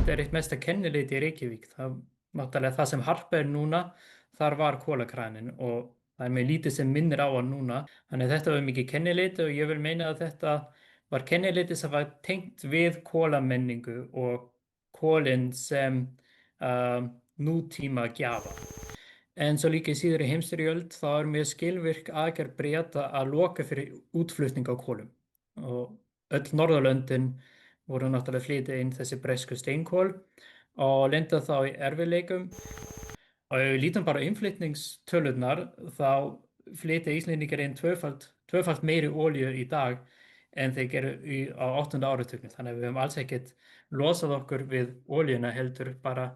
Þetta eitt mesta kennileiti í Reykjavík. Náttúrulega það sem Harpa núna, þar var kolakranin og það mjög lítið sem minnir á hann núna. Þannig að þetta var mikið kennileiti og ég vil meina að þetta var kennileiti sem var tengt við kolamenningu og kolin sem nútíma gjafa. En svo líka í síðari heimsstyrjöld þá mjög skilvirk aðgerð Breta að loka fyrir útflutning á kolum. Og öll Norðurlöndin voru náttúrulega flytja inn þessi bresku steinkol og lenda þá í erfiðleikum. Og ef við lítum bara innflytningstölurnar þá flytja Íslendingar inn tvöfalt meiri olíu í dag en þeir geru á 8. áratugnum. Þannig að við höfum alls ekkert losað okkur við olíuna heldur bara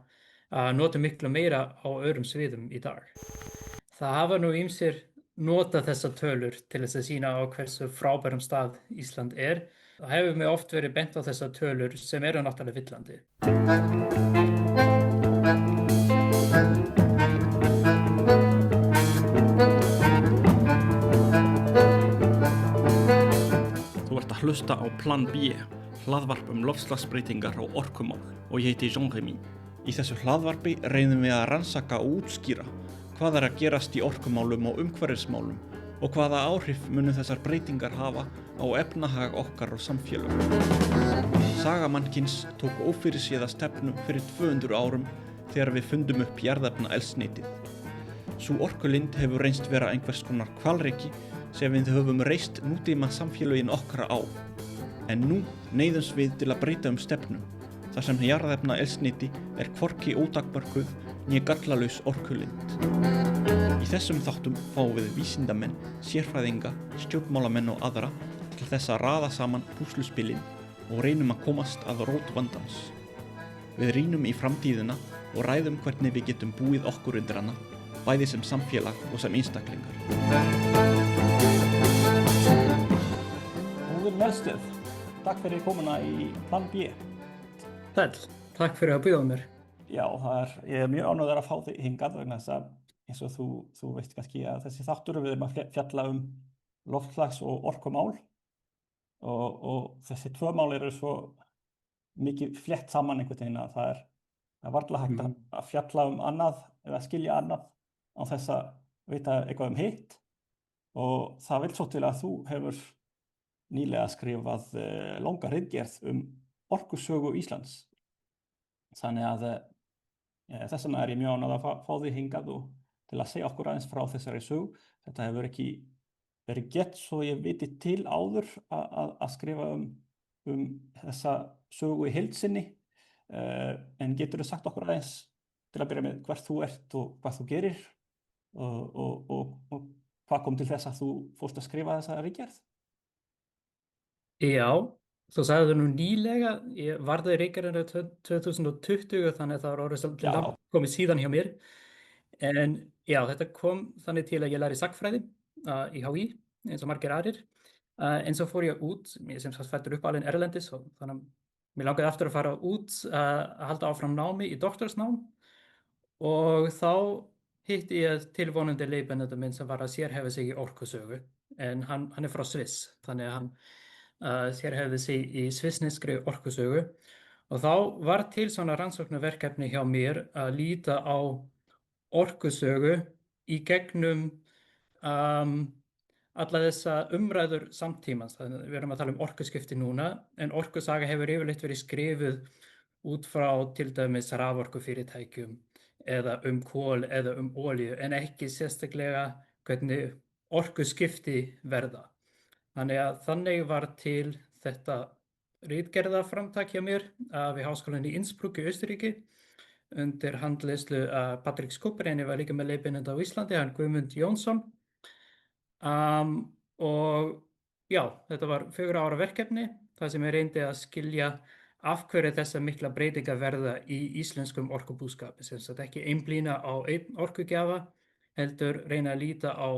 að nota miklu meira á öðrum sviðum í dag. Það hafa nú ýmsir notað þessar tölur til þess að sýna á hversu frábærum stað Ísland er. Það hefur mig oft verið bent á þessar tölur sem eru náttúrulega villandi. Þú ert að hlusta á Plan B, hlaðvarp loftslagsbreytingar og orkumál og ég heiti Jean-Rémy. Í þessu hlaðvarpi reynum við að rannsaka og útskýra hvað að gerast í orkumálum og umhverfismálum og hvaða áhrif munu þessar breytingar hafa á efnahag okkar og samfélög. Saga mannkyns tók ófyrirséða stefnu fyrir 200 árum þegar við fundum upp jarðefnaeldsneytið. Sú orkulind hefur reynst vera einhvers konar hvalreki sem við höfum reist nútíma samfélögin okkar á. En nú neyðumst við til að breyta stefnu, þar sem jarðefnaeldsneyti er hvorki ótakmörkuð né gallalaus orkulind. Í þessum þáttum fáum við vísindamenn, sérfræðinga, stjórnmálamenn og aðra til þess að raða saman púsluspilin og reynum að komast að rót vandans. Við rýnum í framtíðina og ræðum hvernig við getum búið okkur undir hana, bæði sem samfélag og sem einstaklingar. Óðinn Melsted, takk fyrir komuna í Plan B. Sæll, takk fyrir að bjóða mér. Já, ég er mjög ánægður að fá þig hingað vegna þess að eins og þú veist kannski að þessi þáttur við erum að fjalla loftslags- og orkumál og þessi tvö mál eru svo mikið flett saman einhvern veginn að það er varla hægt að fjalla annað eða skilja annað á þess að vita eitthvað hitt og það vill svo til að þú hefur nýlega skrifað langa ritgerð orkusögu Íslands. Þannig að þess vegna er ég mjög ánægður að fá þig hingað og til að segja okkur aðeins frá þessari sögu. Þetta hefur ekki verið gert svo ég viti til áður að skrifa þessa sögu í heild sinni. En geturðu sagt okkur aðeins til að byrja með hver þú ert og hvað þú gerir og hvað kom til þess að þú fórst að skrifa þessa ritgerð? Já, þú sagði það nú nýlega, ég varði í Reykjavík 2020 þannig að það var orðið svolítið langt komið síðan hjá mér. En já, þetta kom þannig til að ég læri sagnfræði í HÍ eins og margir aðrir. En svo fór ég út, ég sem sagt fæddur upp alveg erlendis og þannig að mér langaði aftur að fara út að halda áfram námi í doktorsnám og þá hitti ég tilvonandi leiðbeinanda minn sem var að sérhæfa sig í orkusögu en hann er frá Sviss, þannig að hann sérhæfði sig í svissneskri orkusögu og þá var til svona rannsóknarverkefni hjá mér að líta á orkusögu í gegnum alla þessa umræður samtímans. Við erum að tala orkuskipti núna en orkusaga hefur yfirleitt verið skrifuð út frá til dæmis raforkufyrirtækjum eða kol eða olíu en ekki sérstaklega hvernig orkuskipti verða. Þannig var til þetta ritgerðarframtak hjá mér við Háskólann í Innsbruck í Austurríki undir handleiðslu Patrik Skúber en ég var líka með leiðbeinanda á Íslandi, hann Guðmund Jónsson. Og já, þetta var 4 ára verkefni þar sem ég reyndi að skilja af hverju þessar mikla breytingar verða í íslenskum orkubúskapi, sem sagt ekki einblína á einn orkugjafa, heldur reyna að líta á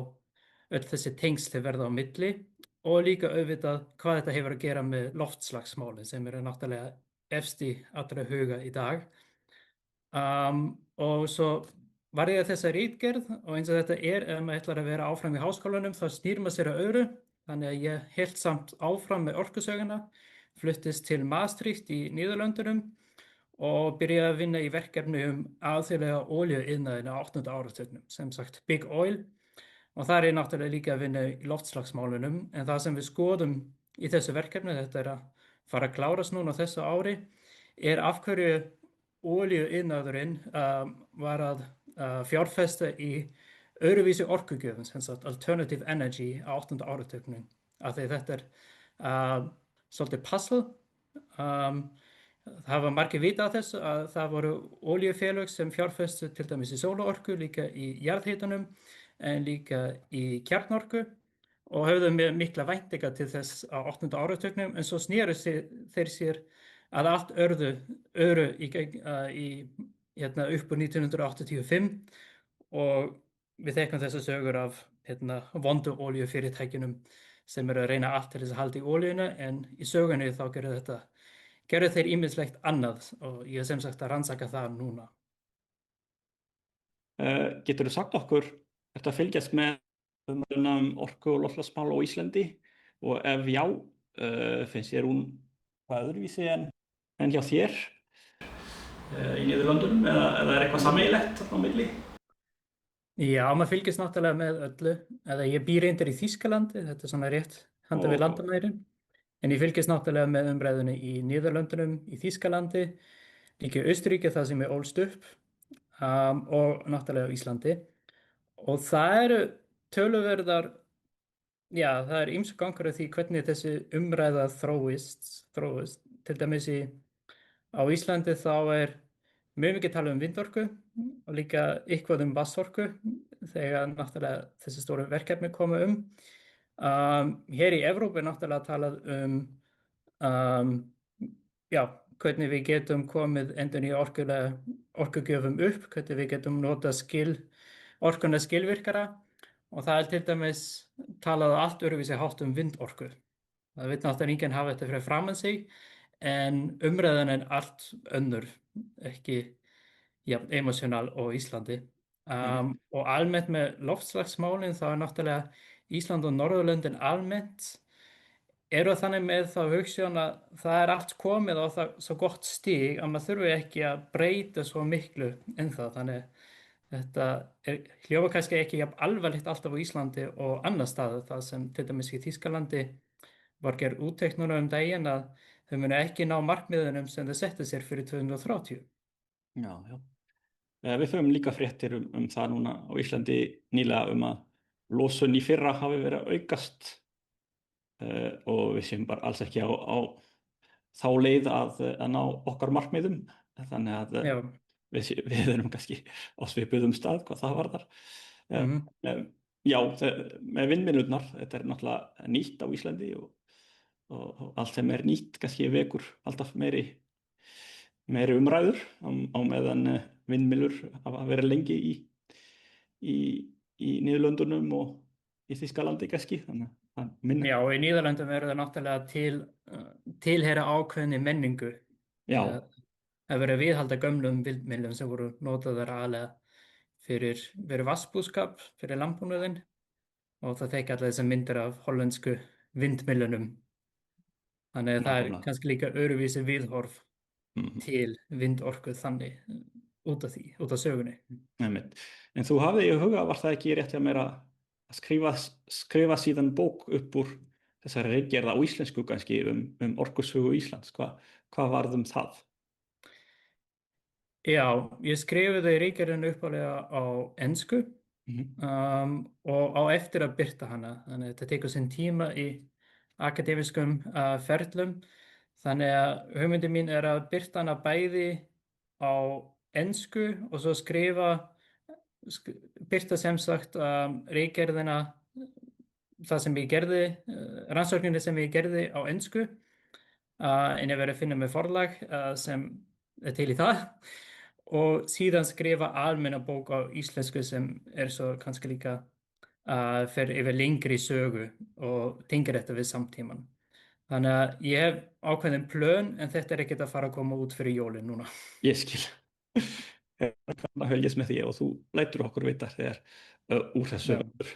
öll þessi tengsl verða á milli og líka auðvitað hvað þetta hefur að gera með loftslagsmálin sem eru náttúrulega efst í allra huga í dag. Og svo var ég að þessa ritgerð og eins og þetta ef maður ætlar að vera áfram í háskólanum þá snýr maður sér að öðru, þannig að ég hélt samt áfram með orkusöguna, fluttist til Maastricht í Niðurlöndunum og byrjaði að vinna í verkefni alþjóðlega olíuiðnaðinn á 8. áratugnum, sem sagt Big Oil, og þar náttúrulega líka að vinna í loftslagsmálunum, en það sem við skoðum í þessu verkefni, þetta að fara að klárast núna á þessu ári, af hverju olíuiðnaðurinn var að fjárfesta í öðruvísi orkugjöfum, sem sagt alternative energy á 8. áratugnum, af því þetta svolítið puzzle. Það var margir vita á þessu að það voru olíufélög sem fjárfestu til dæmis í sólarorku, líka í jarðhitanum, en líka í kjarnorku og höfðu mikla væntingar til þess á 8. áratugnum, en svo snéru þeir sér að allt öðru upp úr 1985 og við þekkjum þessar sögur af vondu olíufyrirtækjunum sem eru að reyna allt til þess að halda í olíuna, en í sögunni þá gerðu þeir ýmislegt annað og ég sem sagt að rannsaka það núna. Geturðu sagt okkur, ertu að fylgjast með orku- og loftslagsmál á Íslandi og ef já, finnst þér hún hvað öðruvísi en hjá þér í Niðurlöndunum eða er eitthvað sameiginlegt á milli? Já, maður fylgist náttúrulega með öllu, eða ég býr reyndar í Þýskalandi, þetta svona rétt handan við landamærin, en ég fylgist náttúrulega með umræðunni í Niðurlöndunum, í Þýskalandi, líka í Austurríki þar sem ég ólst upp og náttúrulega á Íslandi. Og það eru töluverðar, já, það er ýmsu gangur af því hvernig þessi umræða þróist. Til dæmis á Íslandi þá er mjög mikið talað um vindorku og líka eitthvað um vatnsorku þegar náttúrulega þessi stóru verkefni koma Hér í Evrópu er náttúrulega talað já, hvernig við getum komið endurnýja orkugjöfum upp, hvernig við getum notað orkuna skilvirkara og það er til dæmis talað allt öðruvísi hátt um vindorku. Það veit náttúrulega enginn hafa þetta fyrir framan sig, en umræðan er allt önnur, ekki emósjonal á Íslandi. Og almennt með loftslagsmálin þá er náttúrulega Ísland og Norðurlöndin almennt eru þannig með þá hugsun að það er allt komið á það svo gott stig að maður þurfi ekki að breyta svo miklu það. Þannig þetta hljómar kannski ekki jafn alvarlegt alltaf á Íslandi og annar staðar, það sem til dæmis í Þýskalandi var gerð úttekt núna daginn að þau munu ekki ná markmiðunum sem þau settu sér fyrir 2030. Já. Við höfum líka fréttir um það núna á Íslandi nýlega að losun í fyrra hafi verið að aukast og við séum bara alls ekki á þá leið að ná okkar markmiðum, þannig að við erum kannski á svipuðum stað hvað það varðar. Já, með vindmyllurnar, þetta er náttúrulega nýtt á Íslandi og allt sem er nýtt kannski vekur alltaf meiri umræður á meðan vindmyllur hafa verið lengi í Niðurlöndunum og í Þýskalandi kannski. Já, og í Niðurlöndum eru það náttúrulega tilheyra ákveðinni menningu. Já. Það verið að viðhalda gömlum vindmyllum sem voru notaðar aðalega fyrir vatnsbúskap, fyrir landbúnaðinn og það þekki allir þessar myndir af hollensku vindmyllunum. Þannig að það er kannski líka öðruvísi viðhorf til vindorku þannig út af sögunni. En þú hafði í huga, var það ekki rétt hjá mér að skrifa síðan bók upp úr þessari ritgerð á íslensku kannski orkusögu Íslands? Hvað varð það? Já, ég skrifaði ritgerðina upphaflega á ensku og á eftir að birta hana. Þannig að þetta tekur sinn tíma í akademískum ferlum. Þannig að hugmyndin mín er að birta hana bæði á ensku og svo birta sem sagt ritgerðina, það sem ég gerði, rannsókninni sem ég gerði á ensku, en ég verið að finna með forlag sem er til í það og síðan skrifa almenna bók á íslensku sem er svo kannski líka fer yfir lengri sögu og tengir þetta við samtíman. Þannig að ég hef ákveðin plön en þetta er ekkert að fara að koma út fyrir jólin núna. Ég skil. Það fylgjast með því og þú lætur okkur vita þegar úr þessu verður.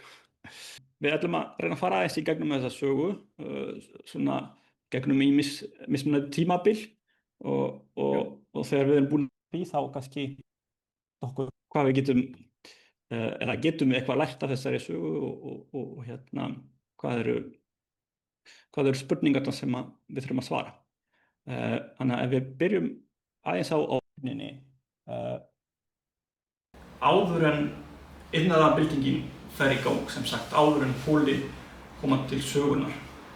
Við ætlum að reyna að fara aðeins í gegnum þessa sögu, svona gegnum mismunandi tímabil og og þegar við erum búin að því þá kannski okkur hvað við getum eða getum við eitthvað lært af þessari sögu og hérna hvað eru spurningarna sem við þurfum að svara. Þannig að ef við byrjum aðeins á opninni áður en iðnaðarbyltingin fer í gang, sem sagt áður en kolin koma til sögunar,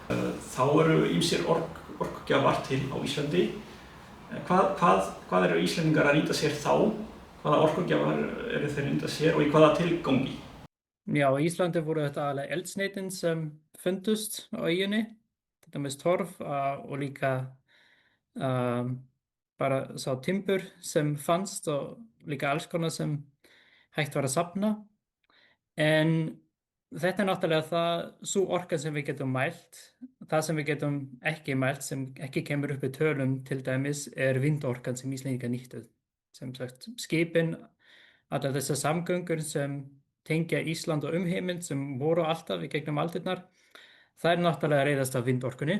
þá eru ýmsir orkugjafar til á Íslandi. Hvað eru Íslendingar að nýta sér þá? Hvaða orkugjafar eru þeir að nýta sér og í hvaða tilgangi? Já, á Íslandi voru þetta alveg eldsneytin sem fundust á eyjunni, til dæmis torf og líka bara sá timbur sem fannst og líka alls konar sem hægt var að safna. En þetta er náttúrulega sú orka sem við getum mælt. Það sem við getum ekki mælt, sem ekki kemur upp í tölum til dæmis, er vindorkan sem Íslendingar nýttu. Sem sagt, skipin, allar þessar samgöngur sem tengja Ísland og umheiminn sem voru alltaf í gegnum aldirnar, það er náttúrulega að reiðast af vindorkunni.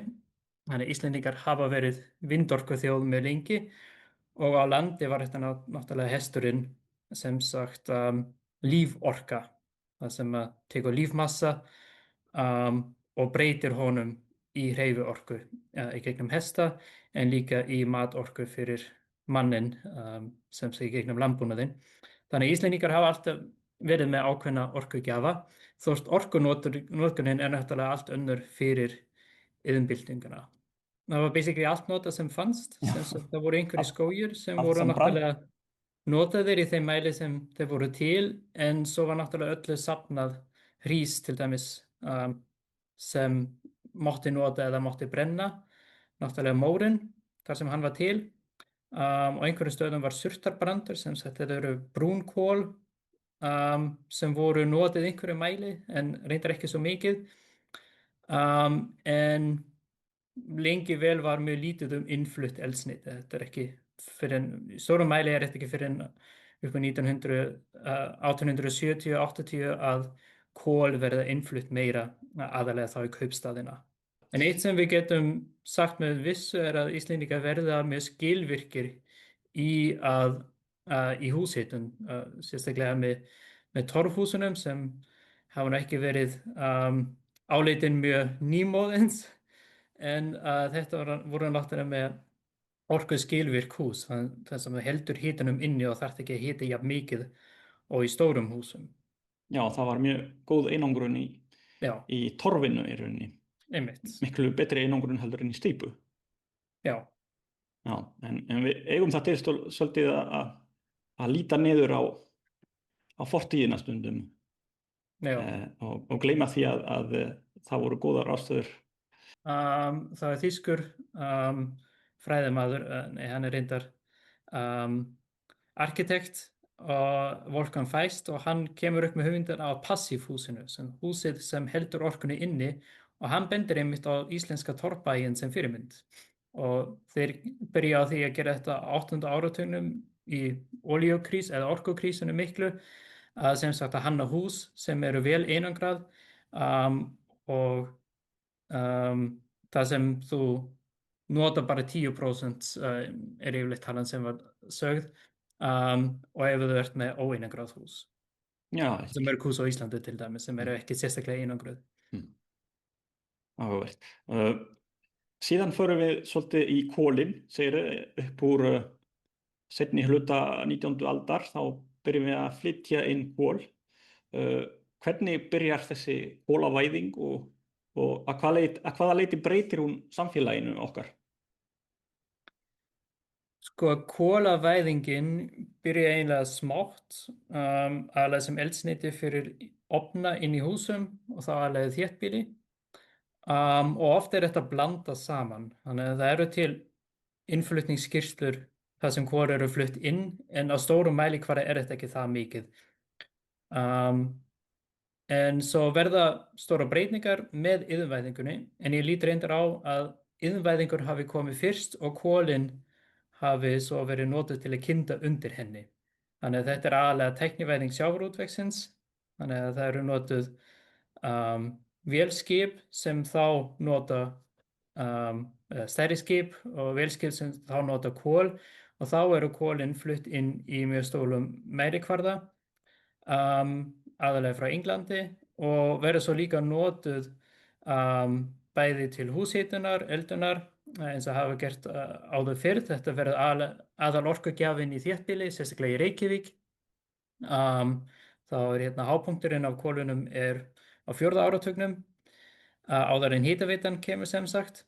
Þannig Íslendingar hafa verið vindorkuþjóð með lengi og á landi var þetta náttúrulega hesturinn, sem sagt líforka, það sem tekur lífmassa og breytir honum í hreyfiorku í gegnum hesta en líka í matorku fyrir mannin sem sé í gegnum landbúnaðinn. Þannig Íslendingar hafa alltaf verið með ákveðna orkugjafa, þótt orkunotkunin er náttúrulega allt önnur fyrir iðnbyltinguna. Það var basically allt notað sem fannst, það voru einhverjir skógir sem voru náttúrulega notaðir í þeim mæli sem þeir voru til, en svo var náttúrulega öllu safnað hrís til dæmis sem mátti nota eða mátti brenna, náttúrulega mórinn þar sem hann var til. Á einhverjum stöðum var surtarbrandur, sem sagt þetta eru brúnkol sem voru notið einhverju mæli en reyndar ekki svo mikið. En lengi vel var mjög lítið innflutt eldsneyti. Þetta er ekki fyrir í stórum mæli er þetta ekki fyrir upp á 1870-80 að kol verða innflutt meira aðalega þá í kaupstaðina. En eitt sem við getum sagt með vissu er að Íslendingar verða mjög skilvirkir í húshitun, sérstaklega með torfhúsunum sem hafa ekki verið áleitin mjög nýmóðins, en þetta voru náttúrulega með orku skilvirk hús, það sem heldur hitanum inni og þarf ekki að hita jafn mikið og í stórum húsum. Já, það var mjög góð einangrun í torfinu í rauninni. Einmitt. Miklu betri einangrun heldur en í steypu. Já. Já, en við eigum það til svolítið að líta niður á fortíðina stundum og gleyma því að það voru góðar ástæður. Það er þýskur fræðimaður, hann er reyndar arkitekt og Wolfgang Feist, og hann kemur upp með hugmyndina á passívhúsinu, sem húsið sem heldur orkunni inni, og hann bendir einmitt á íslenska torfbæinn sem fyrirmynd. Og þeir byrja á því að gera þetta á 8. áratugnum í olíukrís eða orkukrísinu miklu, sem sagt að hanna hús sem eru vel einangrað og það sem þú nota bara 10% er yfirleitt talan sem var sögð, og ef þú ert með óeinangrað hús. Já, sem eru hús á Íslandi til dæmis, sem eru ekki sérstaklega einangruð. Áhugavert. Síðan förum við svolítið í kolin, segir upp úr seinni hluta 19. aldar, þá byrjum við að flytja inn kol. Hvernig byrjar þessi kolavæðing og að hvaða leyti breytir hún samfélaginu okkar? Sko, kolavæðingin byrja eiginlega smátt, aðalega sem eldsneyti fyrir ofna inn í húsum og þá aðalega þéttbýli. Og oft er þetta blandað saman, þannig að það eru til innflutningsskýrslur þar sem kol eru flutt inn, en á stórum mælikvarða er þetta ekki það mikið. En svo verða stóra breytingar með iðnvæðingunni, en ég lít reyndar á að iðnvæðingur hafi komið fyrst og kolin hafi svo verið notuð til að kynda undir henni. Þannig að þetta er aðalega tæknivæðing sjávarútvegsins, þannig að það eru notuð vélskip sem þá nota stærri skip og vélskip sem þá nota kol, og þá eru kolin flutt inn í mjög stórum mælikvarða, aðalega frá Englandi og verður svo líka notuð bæði til húshitunar, eldunar, eins og hafa gert áður fyrr. Þetta verður aðal orkugjafinn í þéttbýli, sérstaklega í Reykjavík. Þá er hérna hápunkturinn af kolunum er á 4. áratugnum, áður en hitaveitan kemur sem sagt.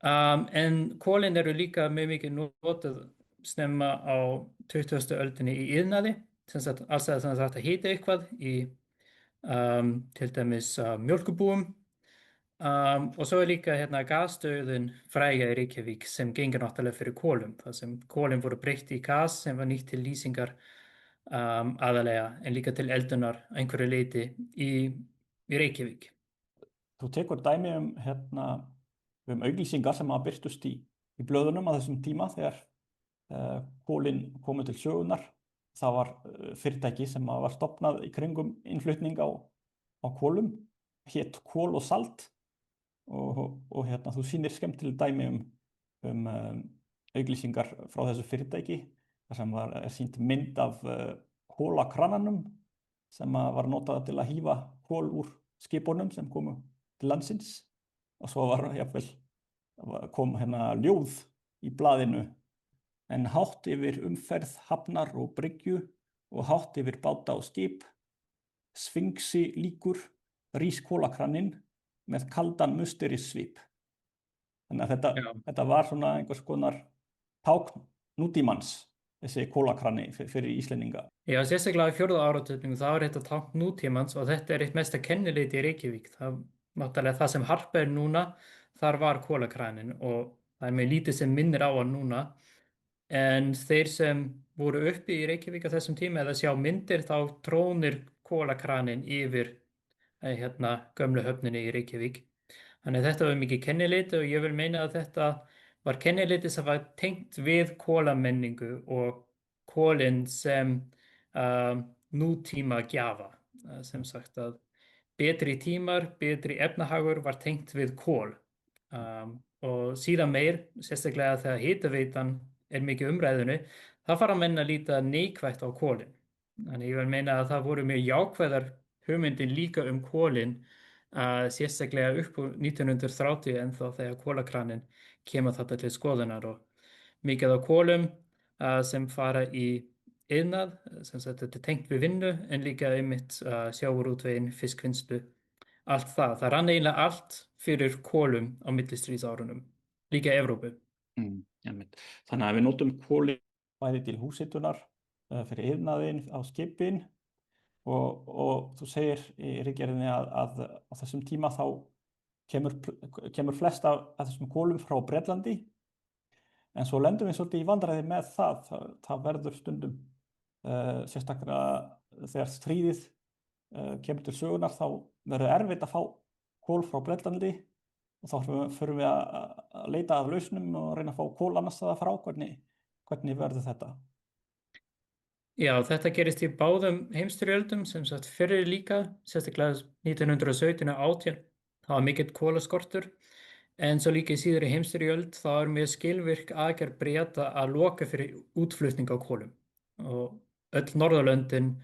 En kolin eru líka mjög mikið notuð snemma á 20. öldinni í iðnaði, sem sagt alls að það hægt að hita eitthvað í til dæmis mjólkubúum. Og svo er líka hérna gasstöðin fræga í Reykjavík sem gengur náttúrulega fyrir kolum, þar sem kolin voru breytt í gas sem var nýtt til lýsingar aðalega, en líka til eldunar einhverju leyti í Reykjavík. Þú tekur dæmi auglýsingar sem að birtust í blöðunum á þessum tíma þegar kolin komu til sögunar. Það var fyrirtæki sem var stofnað í kringum innflutning á kolum, hét Kol og Salt og þú sýnir skemmtileg dæmi auglýsingar frá þessu fyrirtæki þar sem er sýnt mynd af kolakrananum sem var notað til að hífa kol úr skipunum sem komu til landsins og svo kom ljóð í blaðinu: en hátt yfir umferð, hafnar og bryggju og hátt yfir báta og skip, sfinxi líkur, rís kolakraninn með kaldan musterissvip. Þannig að þetta var svona einhvers konar tákn nútímans, þessi kolakrani fyrir Íslendinga. Já, sérstaklega í 4. áratugnum þá er þetta tákn nútímans og þetta er eitt mesta kennileiti í Reykjavík. Náttúrulega það sem Harpa er núna, þar var kolakranin og það er mjög lítið sem minnir á hann núna. En þeir sem voru uppi í Reykjavík á þessum tíma eða sjá myndir, þá trónir kolakranin yfir gömlu höfninni í Reykjavík. Þannig að þetta var mikið kennileiti og ég vil meina að þetta var kennileiti sem var tengt við kolamenningu og kolin sem nútíma gjafa. Sem sagt að betri tímar, betri efnahagur var tengt við kol. Og síðan meir, sérstaklega þegar hitaveitan er mikið umræðinu, það fara menn að líta neikvætt á kolin. Þannig ég vil meina að það voru mjög jákvæðar hugmyndir líka kolin, sérstaklega upp úr 1930 en þá þegar kolakranin kemur þetta til skoðunar og mikið af kolum sem fara í iðnað, sem sagt þetta er tengt við vinnu en líka einmitt sjávarútveginn, fiskvinnslu, allt það. Það rann eiginlega allt fyrir kolum á millistríðsárunum, líka Evrópu. Þannig að við notum kolin bæði til húshitunar, fyrir iðnaðinn, á skipin og þú segir í ritgerðinni að á þessum tíma þá kemur flest af þessum kolum frá Bretlandi en svo lendum við svolítið í vandræði með það verður stundum sérstaklega þegar stríðið kemur til sögunar þá verður erfitt að fá kol frá Bretlandi og þá förum við að leita að lausnum og reyna að fá kol annars staðar frá. Hvernig verður þetta? Já, þetta gerist í báðum heimsstyrjöldum, sem sagt fyrir líka, sérstaklega 1917 og 18, það var mikill kolaskortur, en svo líka í síðari heimsstyrjöld þá er mjög skilvirk aðgerð Breta að loka fyrir útflutning á kolum. Og öll Norðurlöndin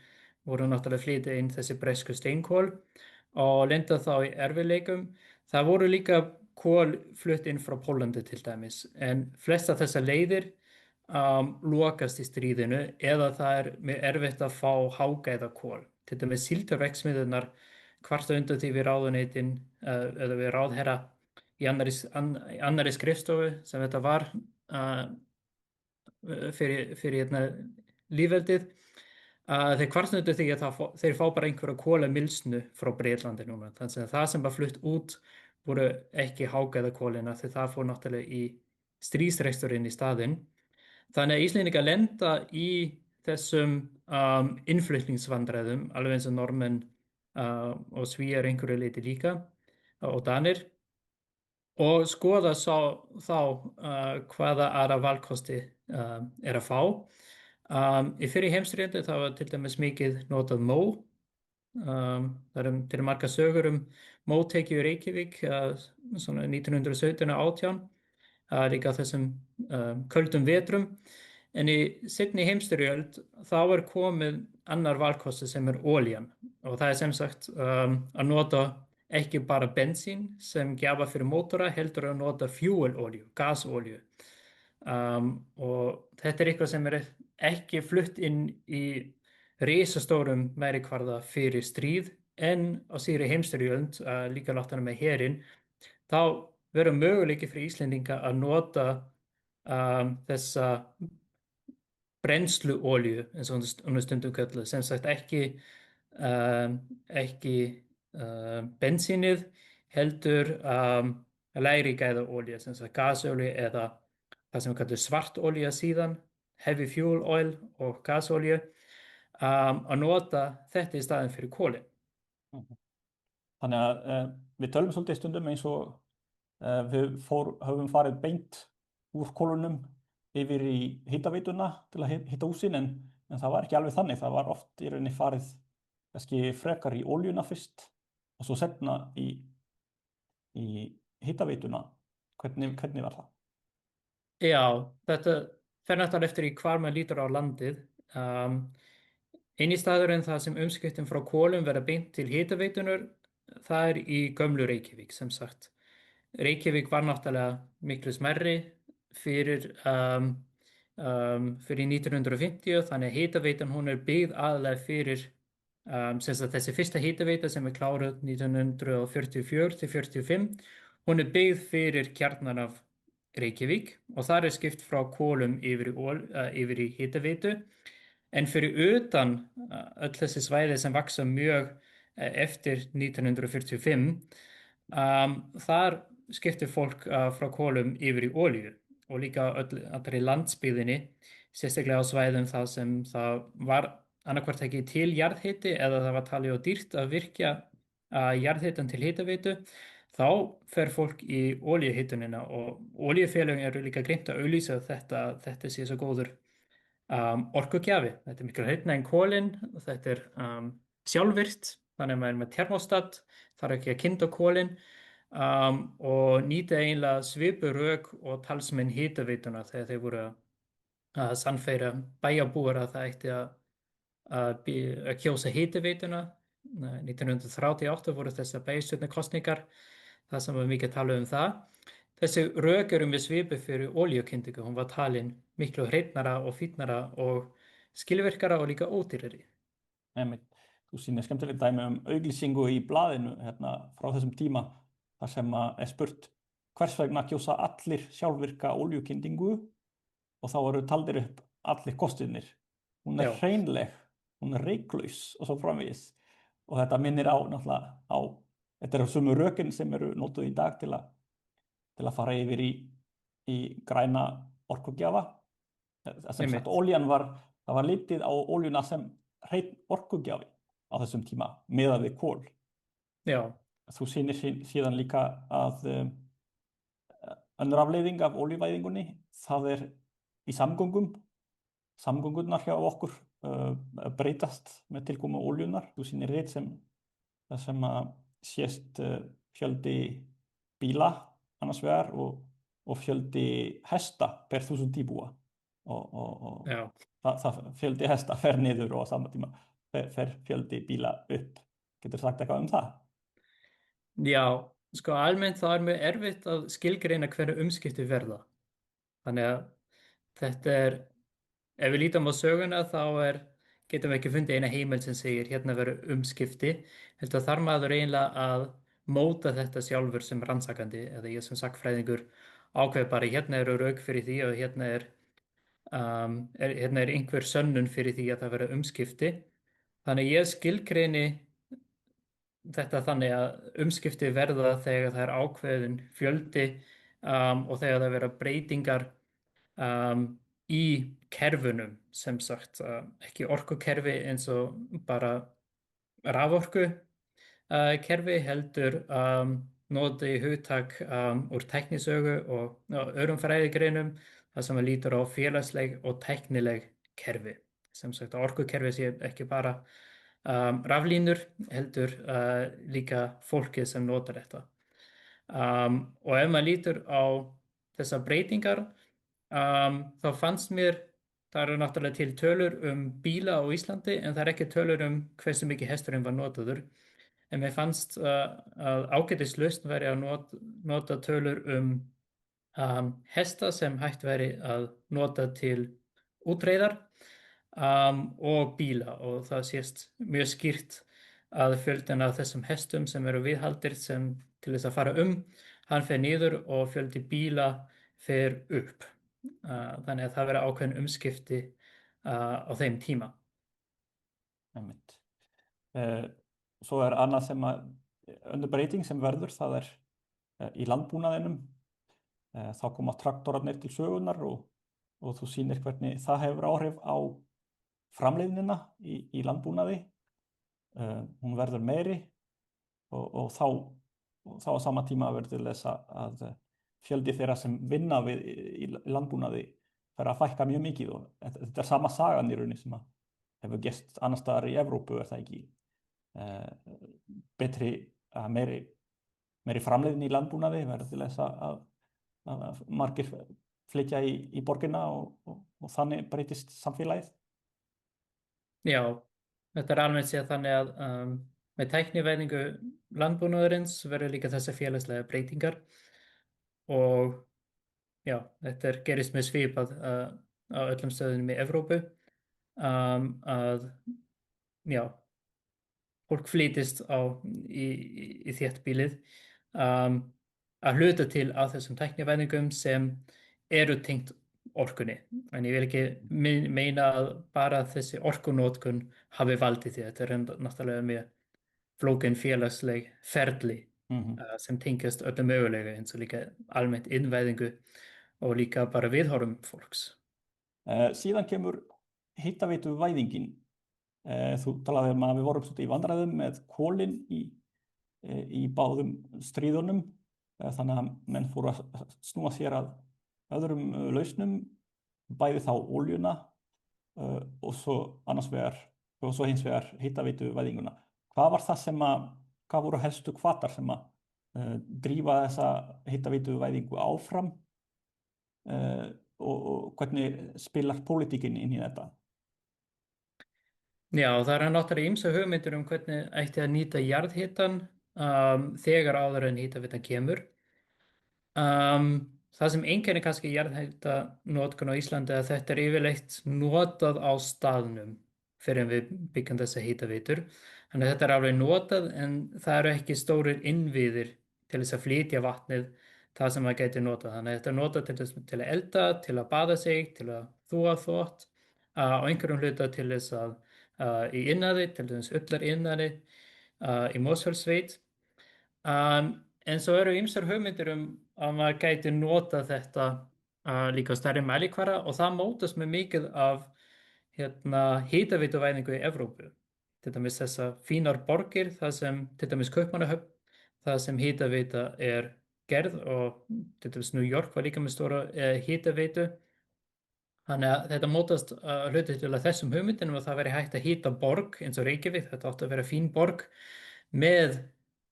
voru náttúrulega flytja inn þessi bresku steinkol og lenda þá í erfiðleikum. Það voru líka kol flutt inn frá Póllandi til dæmis, en flesta þessar leiðir lokast í stríðinu eða það er mjög erfitt að fá hágæða kol. Til dæmis síldarverksmiðjurnar kvarta undan því við ráðuneytin eða við ráðherra í annarri skrifstofu sem þetta var fyrir lýðveldið. Þeir kvarta undan því að þeir fá bara einhverja kolamylsnu frá Bretlandi núna. Þannig að það sem var flutt út voru ekki hágæða kolina því það fór náttúrulega í stríðsreksturinn í staðinn. Þannig að Íslendingar lenda í þessum innflutningsvandræðum, alveg eins og Norðmenn og Svíar einhverju leyti líka og Danir og skoða þá hvaða aðra valkosti er að fá. Í fyrri heimsstyrjöldinni það var til dæmis mikið notað mó. Það er til margar sögur mótekju í Reykjavík svona 1917 og 18. Líka þessum köldum vetrum En í seinni heimstyrjöld þá er komið annar valkosti sem er olían og það er sem sagt að nota ekki bara bensín sem gjafa fyrir mótora heldur að nota fuel-olíu, gasolíu. Og þetta er eitthvað sem er ekki flutt inn í risastórum mælikvarða fyrir stríð en á síðari heimstyrjöld, líka látt hana með herinn, þá verður möguleiki fyrir Íslendinga að nota þessa brennsluolíu eins og hún er stundum kölluð, sem sagt ekki bensínið heldur lægri gæða olíu, sem sagt gasolíu eða það sem við kallum svartolíu síðan, heavy fuel oil og gasolíu, að nota þetta í staðin fyrir kolin. Þannig að við tölum svolítið stundum eins og við höfum farið beint úr kolunum yfir í hitaveituna til að hita húsin, en það var ekki alveg þannig. Það var oft í rauninni farið kannski frekar í oljuna fyrst og svo seinna í hitaveituna. Hvernig var það? Já, þetta fer náttúrulega eftir í hvar maður lítur á landið. Eini staðurinn það sem umskiptin frá kolum verða beint til hitaveitunar, það er í gömlu Reykjavík, sem sagt. Reykjavík var náttúrulega miklu smærri fyrir 1950, þannig að hitaveitan hún er byggð aðalega fyrir sem sagt þessi fyrsta hitaveita sem er kláruð 1944 til 45, hún er byggð fyrir kjarnan af Reykjavík og þar er skipt frá kolum yfir í hitaveitu. En fyrir utan öll þessi svæði sem vaksa mjög eftir 1945, þar skiptir fólk frá kolum yfir í olíu og líka allri landsbyggðinni, sérstaklega á svæðum það sem það var annarkvort ekki til jarðhiti eða það var talið og dýrt að virkja jarðhitan til hitaveitu, þá fer fólk í olíuhitunina og olíufélögin eru líka grimmt að auglýsa þetta sé svo góður orkugjafi. Þetta er miklu hreinna en kolin, þetta er sjálfvirkt, þannig að maður er með termostat, þarf ekki að kynda kolin og nýta eiginlega svipuð rök og talsmenn hitaveituna þegar þeir voru að sannfæra bæjarbúar að það ætti að kjósa hitaveituna. 1938 voru þessar bæjarstjórnarkosningar, það sem var mikið að tala um það. Þessi rök eru með svipuð fyrir olíukyndingu, hún var talin miklu hreinara og fínara og skilvirkara og líka ódýrari. Þú sýnir skemmtilegt dæmi auglýsingu í blaðinu frá þessum tíma þar sem er spurt hvers vegna kjósa allir sjálfvirka olíukyndingu og þá eru taldir upp allir kostirnir. Hún er hreinleg, hún er reyklaus og svo framvegis og þetta minnir náttúrulega þetta eru sömu rökin sem eru notuð í dag til að fara yfir í græna orkugjafa. Sem sagt, það var litið á oljuna sem hreinn orkugjafi á þessum tíma miðað við kol. Já. Þú sýnir síðan líka að önnur afleiðing af olíuvæðingunni, það er í samgöngurnar hjá okkur breytast með tilkomu olíunar. Þú sýnir rit sem sést fjöldi bíla annars vegar og fjöldi hesta per 1000 íbúa og það fjöldi hesta fer niður og á sama tíma fer fjöldi bíla upp. Getur sagt eitthvað um það? Já, sko almennt það er mjög erfitt að skilgreina hverju umskipti verða. Þannig að þetta er, ef við lítum á söguna þá getum við ekki fundið eina heimild sem segir hérna verður umskipti. Heldur þarf maður eiginlega að móta þetta sjálfur sem rannsakandi eða ég sem sagnfræðingur ákveð bara hérna eru rök fyrir því og hérna er einhver sönnun fyrir því að það verður umskipti. Þannig ég skilgreini þetta þannig að umskipti verða þegar það er ákveðin fjöldi og þegar það verða breytingar í kerfunum, sem sagt ekki orkukerfi eins og bara raforku kerfi heldur noti hugtak úr tæknisögu og öðrum fræðigreinum þar sem lítur á félagsleg og tæknileg kerfi. Sem sagt orkukerfi sé ekki bara raflínur heldur líka fólkið sem notar þetta. Og ef maður lítur á þessar breytingar þá fannst mér það eru náttúrulega til tölur bíla á Íslandi en það er ekki tölur hversu mikið hesturinn var notaður. En mér fannst að ágætislausn væri að nota tölur hesta sem hægt væri að nota til útreiðar og bíla og það sést mjög skýrt að fjöldin af þessum hestum sem eru viðhaldir sem til þess að fara hann fer niður og fjöldi bíla fer upp. Þannig að það verður ákveðin umskipti á þeim tíma. Einmitt. Svo er annað sem önnur breyting sem verður, það er í landbúnaðinum. Þá koma traktorarnir til sögunar og þú sýnir hvernig það hefur áhrif á framleiðnina í landbúnaði. Hún verður meiri og þá á sama tíma verður þess að fjöldi þeirra sem vinna í landbúnaði fer að fækka mjög mikið og þetta er sama sagan í rauninni sem hefur gerst annars staðar í Evrópu, er það ekki? Meiri framleiðni í landbúnaði verður til þess að margir flytja í borgina og þannig breytist samfélagið. Já, þetta er almennt séð þannig að með tæknivæðingu landbúnaðarins verður líka þessar félagslega breytingar og já, þetta gerist með svipað á öllum stöðunum í Evrópu að já, fólk flytist í þéttbýlið að hluta til á þessum tæknivæðingum sem eru tengt orkunni. En ég vil ekki meina að bara þessi orkunótkun hafi valdið því. Þetta er náttúrulega mjög flókin félagsleg ferli sem tengjast öllu mögulega eins og líka almennt innvæðingu og líka bara viðhorfum fólks. Síðan kemur hitaveituvæðingin. Þú talaði að við vorum svolítið í vandræðum með kolin í báðum stríðunum, þannig að menn fóru að snúa sér að öðrum lausnum, bæði þá oljuna og svo annars vegar og svo hins vegar hitaveituvæðinguna. Hvað voru helstu hvatar sem að drífa þessa hitaveituvæðingu áfram og hvernig spilar pólitíkin inn í þetta? Já, það eru náttúrulega ýmsar hugmyndir hvernig ætti að nýta jarðhitann þegar áður en hitaveitan kemur. Það sem einkennir kannski jarðhitanotkun á Íslandi er að þetta er yfirleitt notað á staðnum fyrir en við byggjum þessa hitaveitur. Þannig að þetta er alveg notað en það eru ekki stórir innviðir til þess að flytja vatnið það sem það gæti notað. Þannig að þetta er notað til að elda, til að baða sig, til að þvo þvott, á einhverjum hluta til þess að í innaði, til þess ullar innaði í Mosfellssveit. En svo eru ýmsar hugmyndir að maður gæti nota þetta líka á stærri mælikvarða og það mótast með mikið af hitaveituvæðingu í Evrópu. Til dæmis þessar fínar borgir, það sem til dæmis Kaupmannahöfn, það sem hitaveita er gerð og til dæmis New York var líka með stóra hitaveitu. Þannig að þetta mótast hluti til að þessum hugmyndinum og það veri hægt að hita borg eins og Reykjavík, þetta átti að vera fín borg með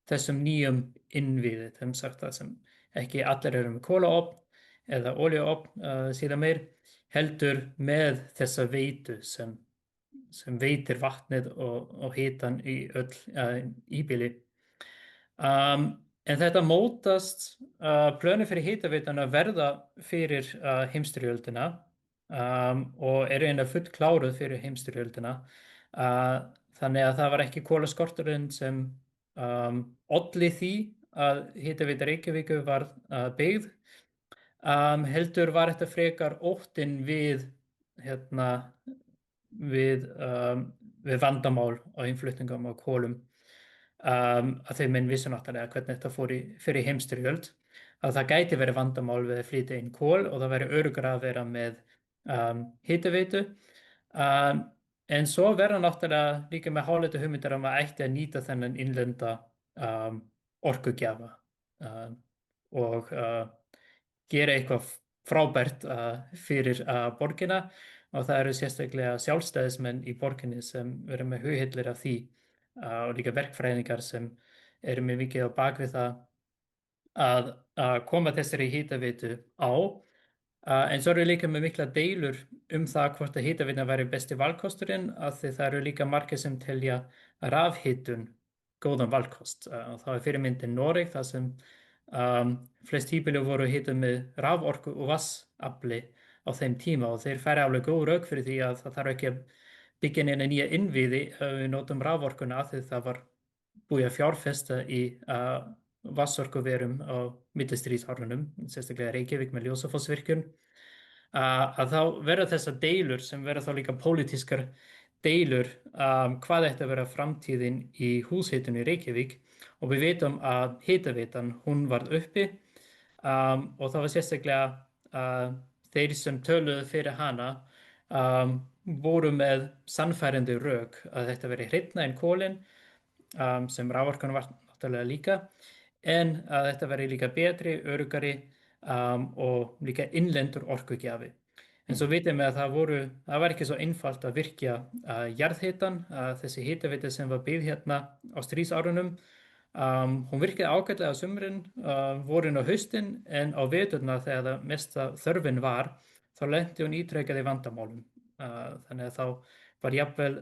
þessum nýjum innviði, þeim sagt það sem ekki allir eru með kolaofn eða olíuofn síðan meir, heldur með þessa veitu sem veitir vatnið og hitan í öll íbýli. En þetta mótast plönu fyrir hitaveituna verða fyrir heimsstyrjöldina og eru eiginlega fullkláruð fyrir heimsstyrjöldina. Þannig að það var ekki kolaskorturinn sem olli því að hitaveita Reykjavíkur var byggð, heldur var þetta frekar óttinn við vandamál á innflutningum á kolum að þeir menn vissu náttúrulega hvernig þetta fór fyrir heimsstyrjöld, að það gæti verið vandamál við að flytja inn kol og það væri öruggara að vera með hitaveitu. En svo verða náttúrulega líka með háleitu hugmyndir að ætti að nýta þennan innlenda orkugjafa og gera eitthvað frábært fyrir borgina og það eru sérstaklega sjálfstæðismenn í borginni sem verður með hughyllir af því og líka verkfræðingar sem eru með mikið á bakvið það að koma þessari hitaveitu á En svo eru líka með mikla deilur það hvort að hitaveita væri besti valkosturinn, af því það eru líka margir sem telja rafhitun góðan valkost. Það er fyrirmyndin Noreg, þar sem flest híbýli voru hituð með raforku og vatnsafli á þeim tíma og þeir færi alveg góð rök fyrir því að það þarf ekki að byggja neina nýja innviði ef við notum raforkuna, af því það var búið að fjárfesta í vatnsorkuverum á millistríðsárunum, sérstaklega Reykjavík með Ljósafossvirkjun, að þá verða þessar deilur sem verða þá líka pólitískar deilur hvað ætti að vera framtíðin í húshitun í Reykjavík, og við vitum að hitaveitan, hún varð uppi og það var sérstaklega þeir sem töluðu fyrir hana voru með sannfærandi rök að þetta veri hreinna en kolin, sem raforkan var náttúrulega líka, en að þetta veri líka betri, öruggari og líka innlendur orkugjafi. En svo vitum við að það var ekki svo einfalt að virkja jarðhitan, þessi hitaveita sem var byggð hérna á stríðsárunum, hún virkaði ágætlega á sumrin, vorin og haustin, en á veturna þegar það mesta þörfin var, þá lenti hún ítrekað í vandamálum. Þannig að þá var jafnvel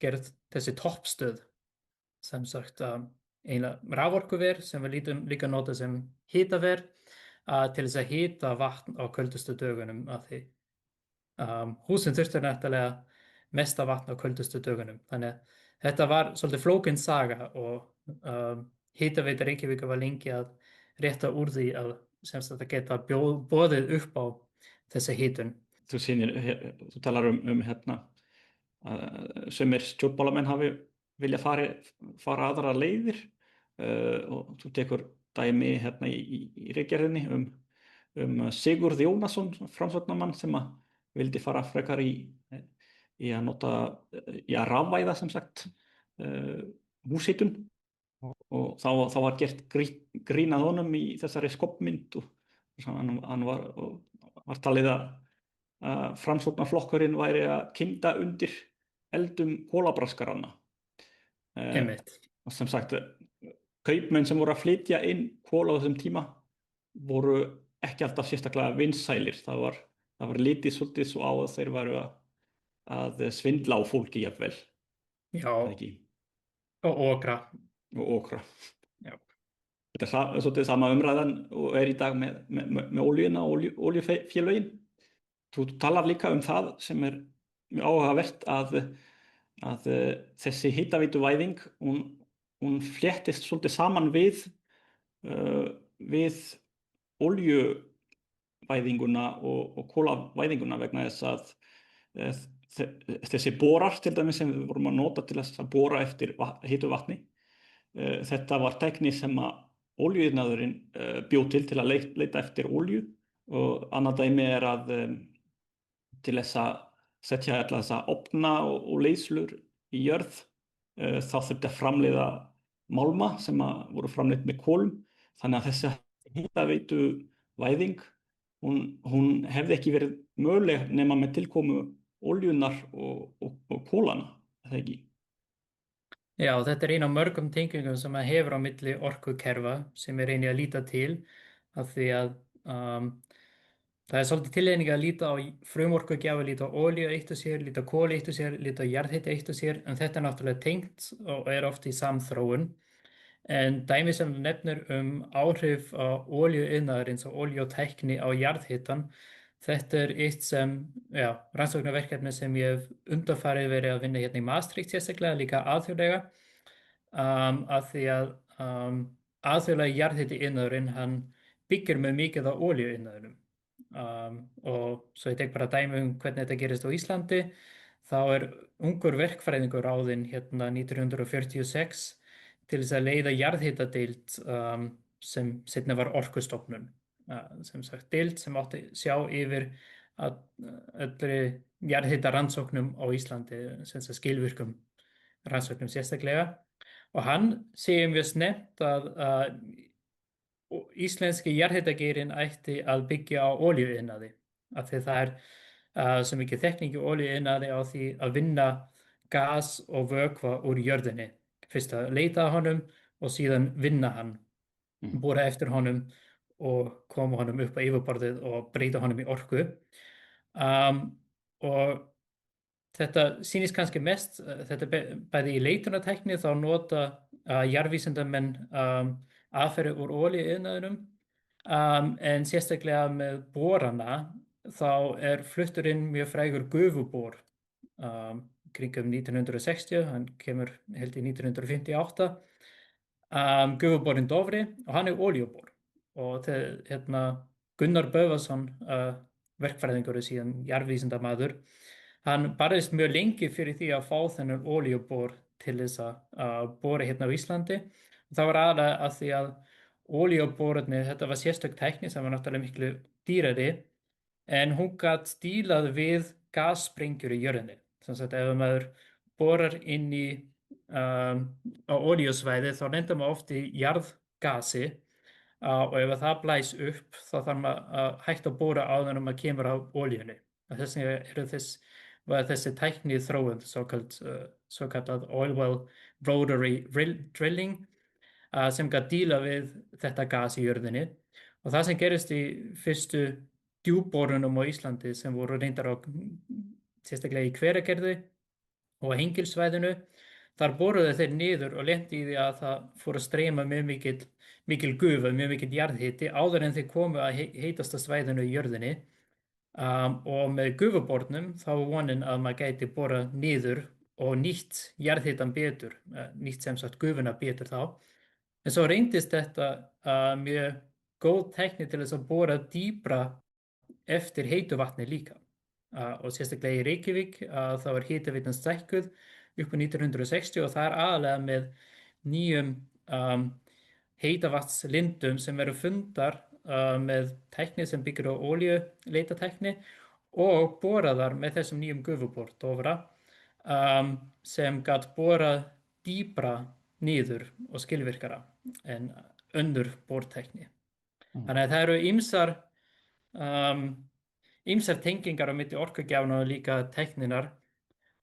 gerð þessi toppstöð, sem sagt eiginlega raforkuver sem við líka nota sem hitaver til þess að hita vatn á köldustu dögunum, af því húsin þurftu náttúrulega mesta vatn á köldustu dögunum. Þannig að þetta var svolítið flókin saga og hitaveita Reykjavíkur var lengi að rétta úr því að semst að geta boðið upp á þessa hitun. Þú talar hérna að sumir stjórnmálamenn hafi vilja fara aðra leiðir og þú tekur dæmi hérna í Reykjavík Sigurð Jónasson, framsóknarmann, sem að vildi fara frekar í að nota rafvæða sem sagt húshitun, og þá var gert grín að honum í þessari skoppmynd, og hann var talið að framsóknarflokkurinn væri að kynda undir eldum kolabraskarana. Og sem sagt, kaupmenn sem voru að flytja inn kola á þessum tíma voru ekki alltaf sérstaklega vinsælir. Það var litið svolítið svo á að þeir væru að svindla á fólki jafnvel. Já, og okra. Já. Þetta er svolítið sama umræðan og í dag með olíuna og olíufélögin. Þú talar líka það sem mjög áhugavert að þessi hitaveituvæðing, hún fléttist svolítið saman við olíuvæðinguna og kolavæðinguna, vegna þess að þessi borar til dæmis sem við vorum að nota til þess að bora eftir heitu vatni, þetta var tækni sem að olíuiðnaðurinn bjó til að leita eftir olíu, og annað dæmi að til þess að setja alla þessa ofna og leiðslur í jörð, þá þurfti að framleiða málma sem voru framleidd með kolum. Þannig að þessi hitaveituvæðing, hún hefði ekki verið möguleg nema með tilkomu olíunnar og kolana, eða ekki? Já, þetta er ein af mörgum tengingum sem að hefur á milli orkukerfa sem reyni að líta til, af því að það er svolítið tilheyning að líta á frumorkugjafi, líta á olíu eitt og sér, líta á koli eitt og sér, líta á jarðhita eitt og sér, en þetta er náttúrulega tengt og er oft í samþróun. En dæmi sem nefnir áhrif á olíuiðnaðarins og olíutækni á jarðhitan, þetta er eitt sem, rannsóknarverkefni sem ég hef undanfarið verið að vinna hérna í Maastricht sérstaklega, líka alþjóðlega, af því að alþjóðlega jarðhitaiðnaðurinn, hann byggir með mikið á olíuiðnaðinum. Og svo ég tek bara dæmi hvernig þetta gerist á Íslandi. Þá er ungur verkfræðingur ráðinn hérna 1946 til þess að leiða jarðhitadeild sem seinna var Orkustofnun, sem sagt deild sem átti sjá yfir öllri jarðhitarannsóknum á Íslandi, sem sagt skilvirkum rannsóknum sérstaklega, og hann segir mjög snemmt að íslenski jarðhitageirinn ætti að byggja á olíuiðnaði, af því það er svo mikið þekking í olíuiðnaði á því að vinna gas og vökva úr jörðinni. Fyrst að leita að honum og síðan vinna hann, bora eftir honum og koma honum upp á yfirborðið og breyta honum í orku. Og þetta sýnist kannski mest, þetta bæði í leitunartækni þá nota jarðvísindamenn aðferðir úr olíuiðnaðinum, en sérstaklega með borana þá fluttur inn mjög frægur gufubor kringum 1960, hann kemur held í 1958, gufuborinn Dofri og hann olíubor. Og Gunnar Böðvarsson, verkfræðingur og síðan jarðvísindamaður, hann barðist mjög lengi fyrir því að fá þennan olíubor til þess að bora hérna á Íslandi. Og það var aðalega að því að olíuborarnir, þetta var sérstök tækni sem var náttúrulega miklu dýrari, en hún gat stílað við gassprengjur í jörðinni. Sem sagt, ef maður borar inn á olíusvæði þá lendir maður oft í jarðgasi, og ef það blæs upp þá þarf maður að hægt að bora áður en maður kemur á olíunni. Þess vegna var þessi tækni þróun, svokallað oil well rotary drilling, sem gat díla við þetta gas í jörðinni. Og það sem gerist í fyrstu djúpborunum á Íslandi sem voru reyndar sérstaklega í Hveragerði og á Hengilssvæðinu, þar boruðu þeir niður og lenti í því að það fór að streyma mjög mikil gufa, mjög mikil jarðhiti áður en þeir komu að heitasta svæðinu í jörðinni. Og með gufubornum þá var vonin að maður gæti borað niður og nýtt jarðhitann betur, nýtt sem sagt gufuna betur þá. En svo reyndist þetta mjög góð tækni til þess að bora dýpra eftir heitu vatni líka. Og sérstaklega í Reykjavík þá var hitaveitan stækkuð upp á 1960 og það aðalega með nýjum heitavatnslindum sem eru fundar með tækni sem byggir á olíuleitatækni og boraðar með þessum nýjum gufubor Dofra, sem gat borað dýpra niður og skilvirkara en önnur bortækni. Þannig að það eru ýmsar tengingar á milli orkugjafna og líka tækninar,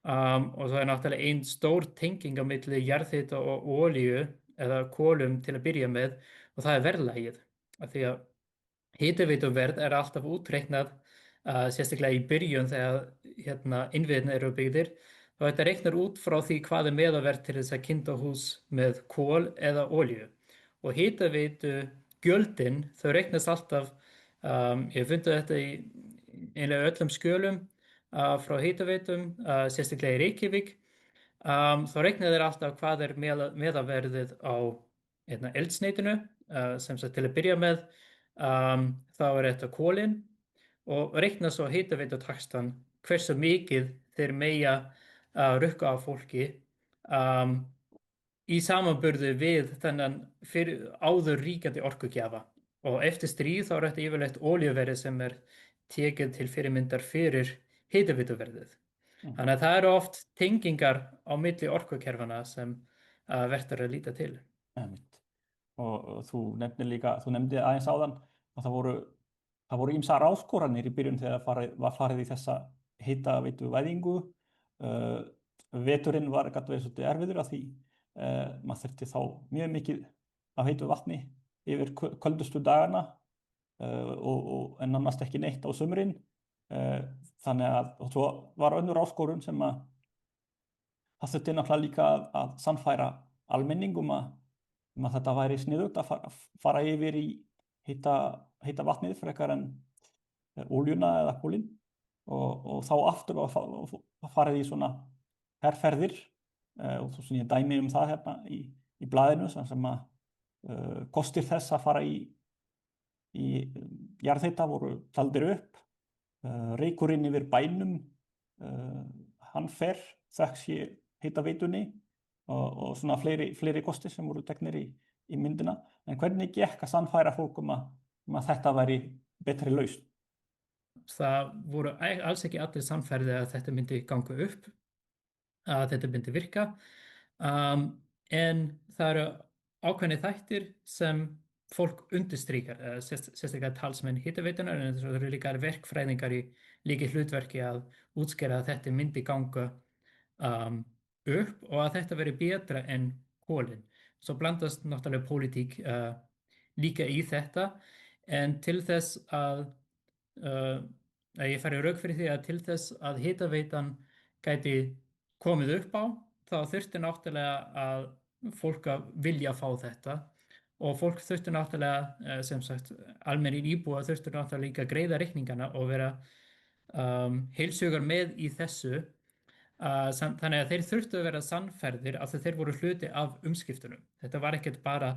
og það náttúrulega ein stór tenging á milli jarðhita og olíu eða kolum til að byrja með, og það verðlagið. Af því að hitaveituverð alltaf útreiknað, sérstaklega í byrjun þegar innviðirnir eru byggðir, þá þetta reiknar út frá því hvað meðalverð til þess að kynda hús með kol eða olíu. Og hitaveitugjöldin, þau reiknast alltaf, ég fundið þetta í eiginlega öllum skjölum frá hitaveitum, sérstaklega í Reykjavík, þá reikna þeir alltaf hvað meðalverðið á eldsneytinu, sem sagt til að byrja með, þá þetta kolin, og reikna svo hitaveitutaxtan hversu mikið þeir mega rukka af fólki í samanburði við þennan áður ríkjandi orkugjafa. Og eftir stríð þá þetta yfirleitt olíuverðið sem tekið til fyrirmyndar fyrir hitaveituverðið. Þannig að það eru oft tengingar á milli orkukerfana sem vert að líta til. Og þú nefndir aðeins áðan að það voru ýmsar áskoranir í byrjun þegar var farið í þessa hitaveituvæðingu. Veturinn gat verið svolítið erfiður af því maður þurfti þá mjög mikið af heitu vatni yfir köldustu dagana, en nánast ekki neitt á sumrin. Þannig að svo var önnur áskorun sem að það þurfti náttúrulega líka að sannfæra almenning að þetta væri sniðugt að fara yfir í heita vatnið frekar en oljuna eða kolin, og þá aftur að farið í svona herferðir, og svo svona dæmi það hérna í blaðinu sem að kostir þess að fara í jarðhita voru taldir upp. Reykurinn yfir bænum, hann fer þess hitaveitunni og svona fleiri kostir sem voru teknir í myndina. En hvernig gekk að sannfæra fólk að þetta væri betri lausn? Það voru alls ekki allir sannfærðir að þetta myndi ganga upp, að þetta myndi virka, en það eru ákveðnir þættir sem fólk undirstrýkar, sérstaklega talsmenn hitaveitunar, en það eru líka verkfræðingar í líki hlutverki að útskýra að þetta myndi ganga upp og að þetta veri betra en kolin. Svo blandast náttúrulega pólitík líka í þetta, En til þess að ég færi rauk fyrir því að til þess að hitaveitan gæti komið upp á, þá þurfti náttúrulega að fólk að vilja fá þetta og fólk þurfti náttúrulega, sem sagt, almennir íbúar þurfti náttúrulega líka að greiða reikningana og vera heilshugar með í þessu. Þannig að þeir þurftu að vera sannfærðir að þeir voru hluti af umskiptunum. Þetta var ekkert bara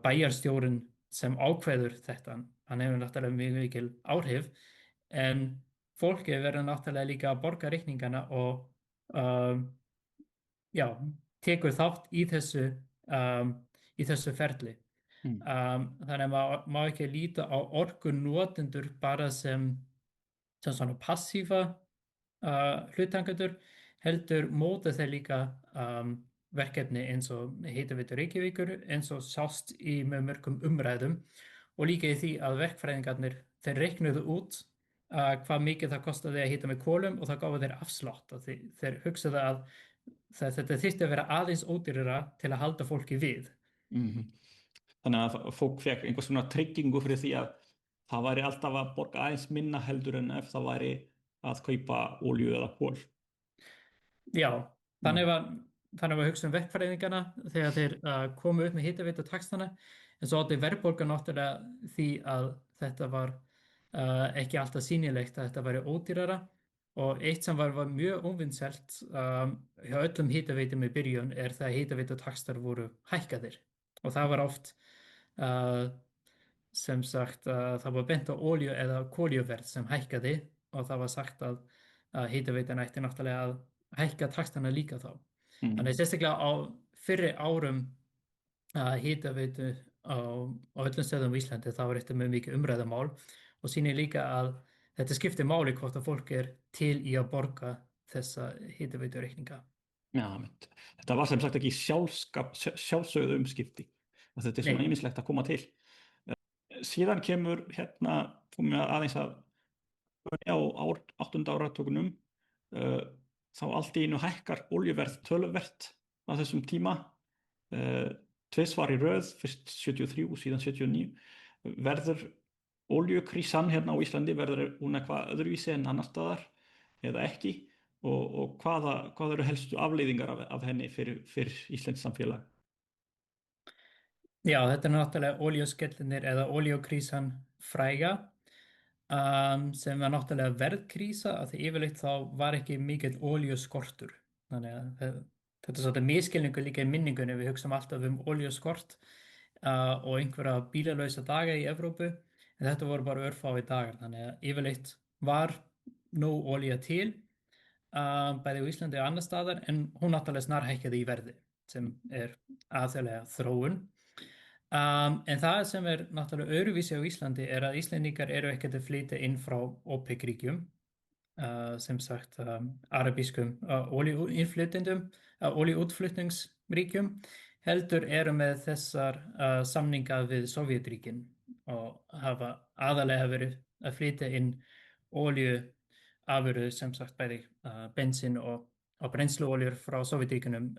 bæjarstjórinn sem ákveður þetta. Hann hefur náttúrulega mjög mikil áhrif, en fólkið verður náttúrulega líka að borga reikningana og já, tekur þátt í þessu ferli. Þannig að maður má ekki líta á orkunotendur bara sem svona passífa hluttangendur, heldur móta þeir líka verkefni eins og Hitaveitu Reykjavíkur, eins og sást í með mörgum umræðum og líka í því að verkfræðingarnir þeir reiknuðu út hvað mikið það kostaði að hita með kolum og það gáði þeir afslátt og þeir hugsaðu að þetta þyrfti að vera aðeins ódýrara til að halda fólki við. Þannig að fólk fekk einhvers svona tryggingu fyrir því að það væri alltaf að borga aðeins minna heldur en ef það væri að kaupa olíu eða kol. Já, þannig var hugsa verkfræðingana þegar þeir komu upp með hitaveitutaxtana, en svo átti verðbólga náttúrulega því að þetta var ekki alltaf sýnilegt að þetta væri ódýrara og eitt sem var mjög óvinsælt hjá öllum hitaveitum í byrjun er það að hitaveitutaxtar voru hækkaðir og það var oft sem sagt það var bent á olíu eða kolíuverð sem hækkaði og það var sagt að hitaveitan ætti náttúrulega að hækka taxtana líka þá. Þannig sérstaklega á fyrri árum hitaveitu á öllum stöðum í Íslandi þá var þetta mjög mikið umræðumál og sýnir líka að þetta skiptir máli hvort að fólk til í að borga þessa hitaveiturreikninga. Já, þetta var sem sagt ekki sjálfsögðu umskipti og þetta svona ýmislegt að koma til. Síðan kemur aðeins að á 8. áratugnum þá allt í einu hækkar olíuverð töluvert á þessum tíma tvisvar í röð, fyrst 73 og síðan 79. Verður olíukrísan hérna á Íslandi, verður hún eitthvað öðruvísi en annar staðar eða ekki og hvað eru helstu afleiðingar af henni fyrir íslenskt samfélag? Já, þetta náttúrulega olíuskellinir eða olíukrísan fræga sem var náttúrulega verðkrísa að því yfirleitt þá var ekki mikill olíuskortur. Þannig að þetta er svolítið misskilningur líka í minningunni, við hugsum alltaf olíuskort og einhverja bílalausa daga í Evrópu, en þetta voru bara örfáir dagar, þannig að yfirleitt var nóg olía til, bæði á Íslandi og annar staðar, en hún náttúrulega snarhækkaði í verði, sem aðeinslega þróun. En það sem náttúrulega öðruvísi á Íslandi að Íslendingar eru ekkert að flytja inn frá OPEC-ríkjum, sem sagt arabískum olíuinnflytjendum, olíuútflutningsríkjum, heldur eru með þessar samninga við Sovétríkin og hafa aðalega verið að flytja inn olíuafurðir, sem sagt bæði bensín og brennsluoljur frá Sovétríkjunum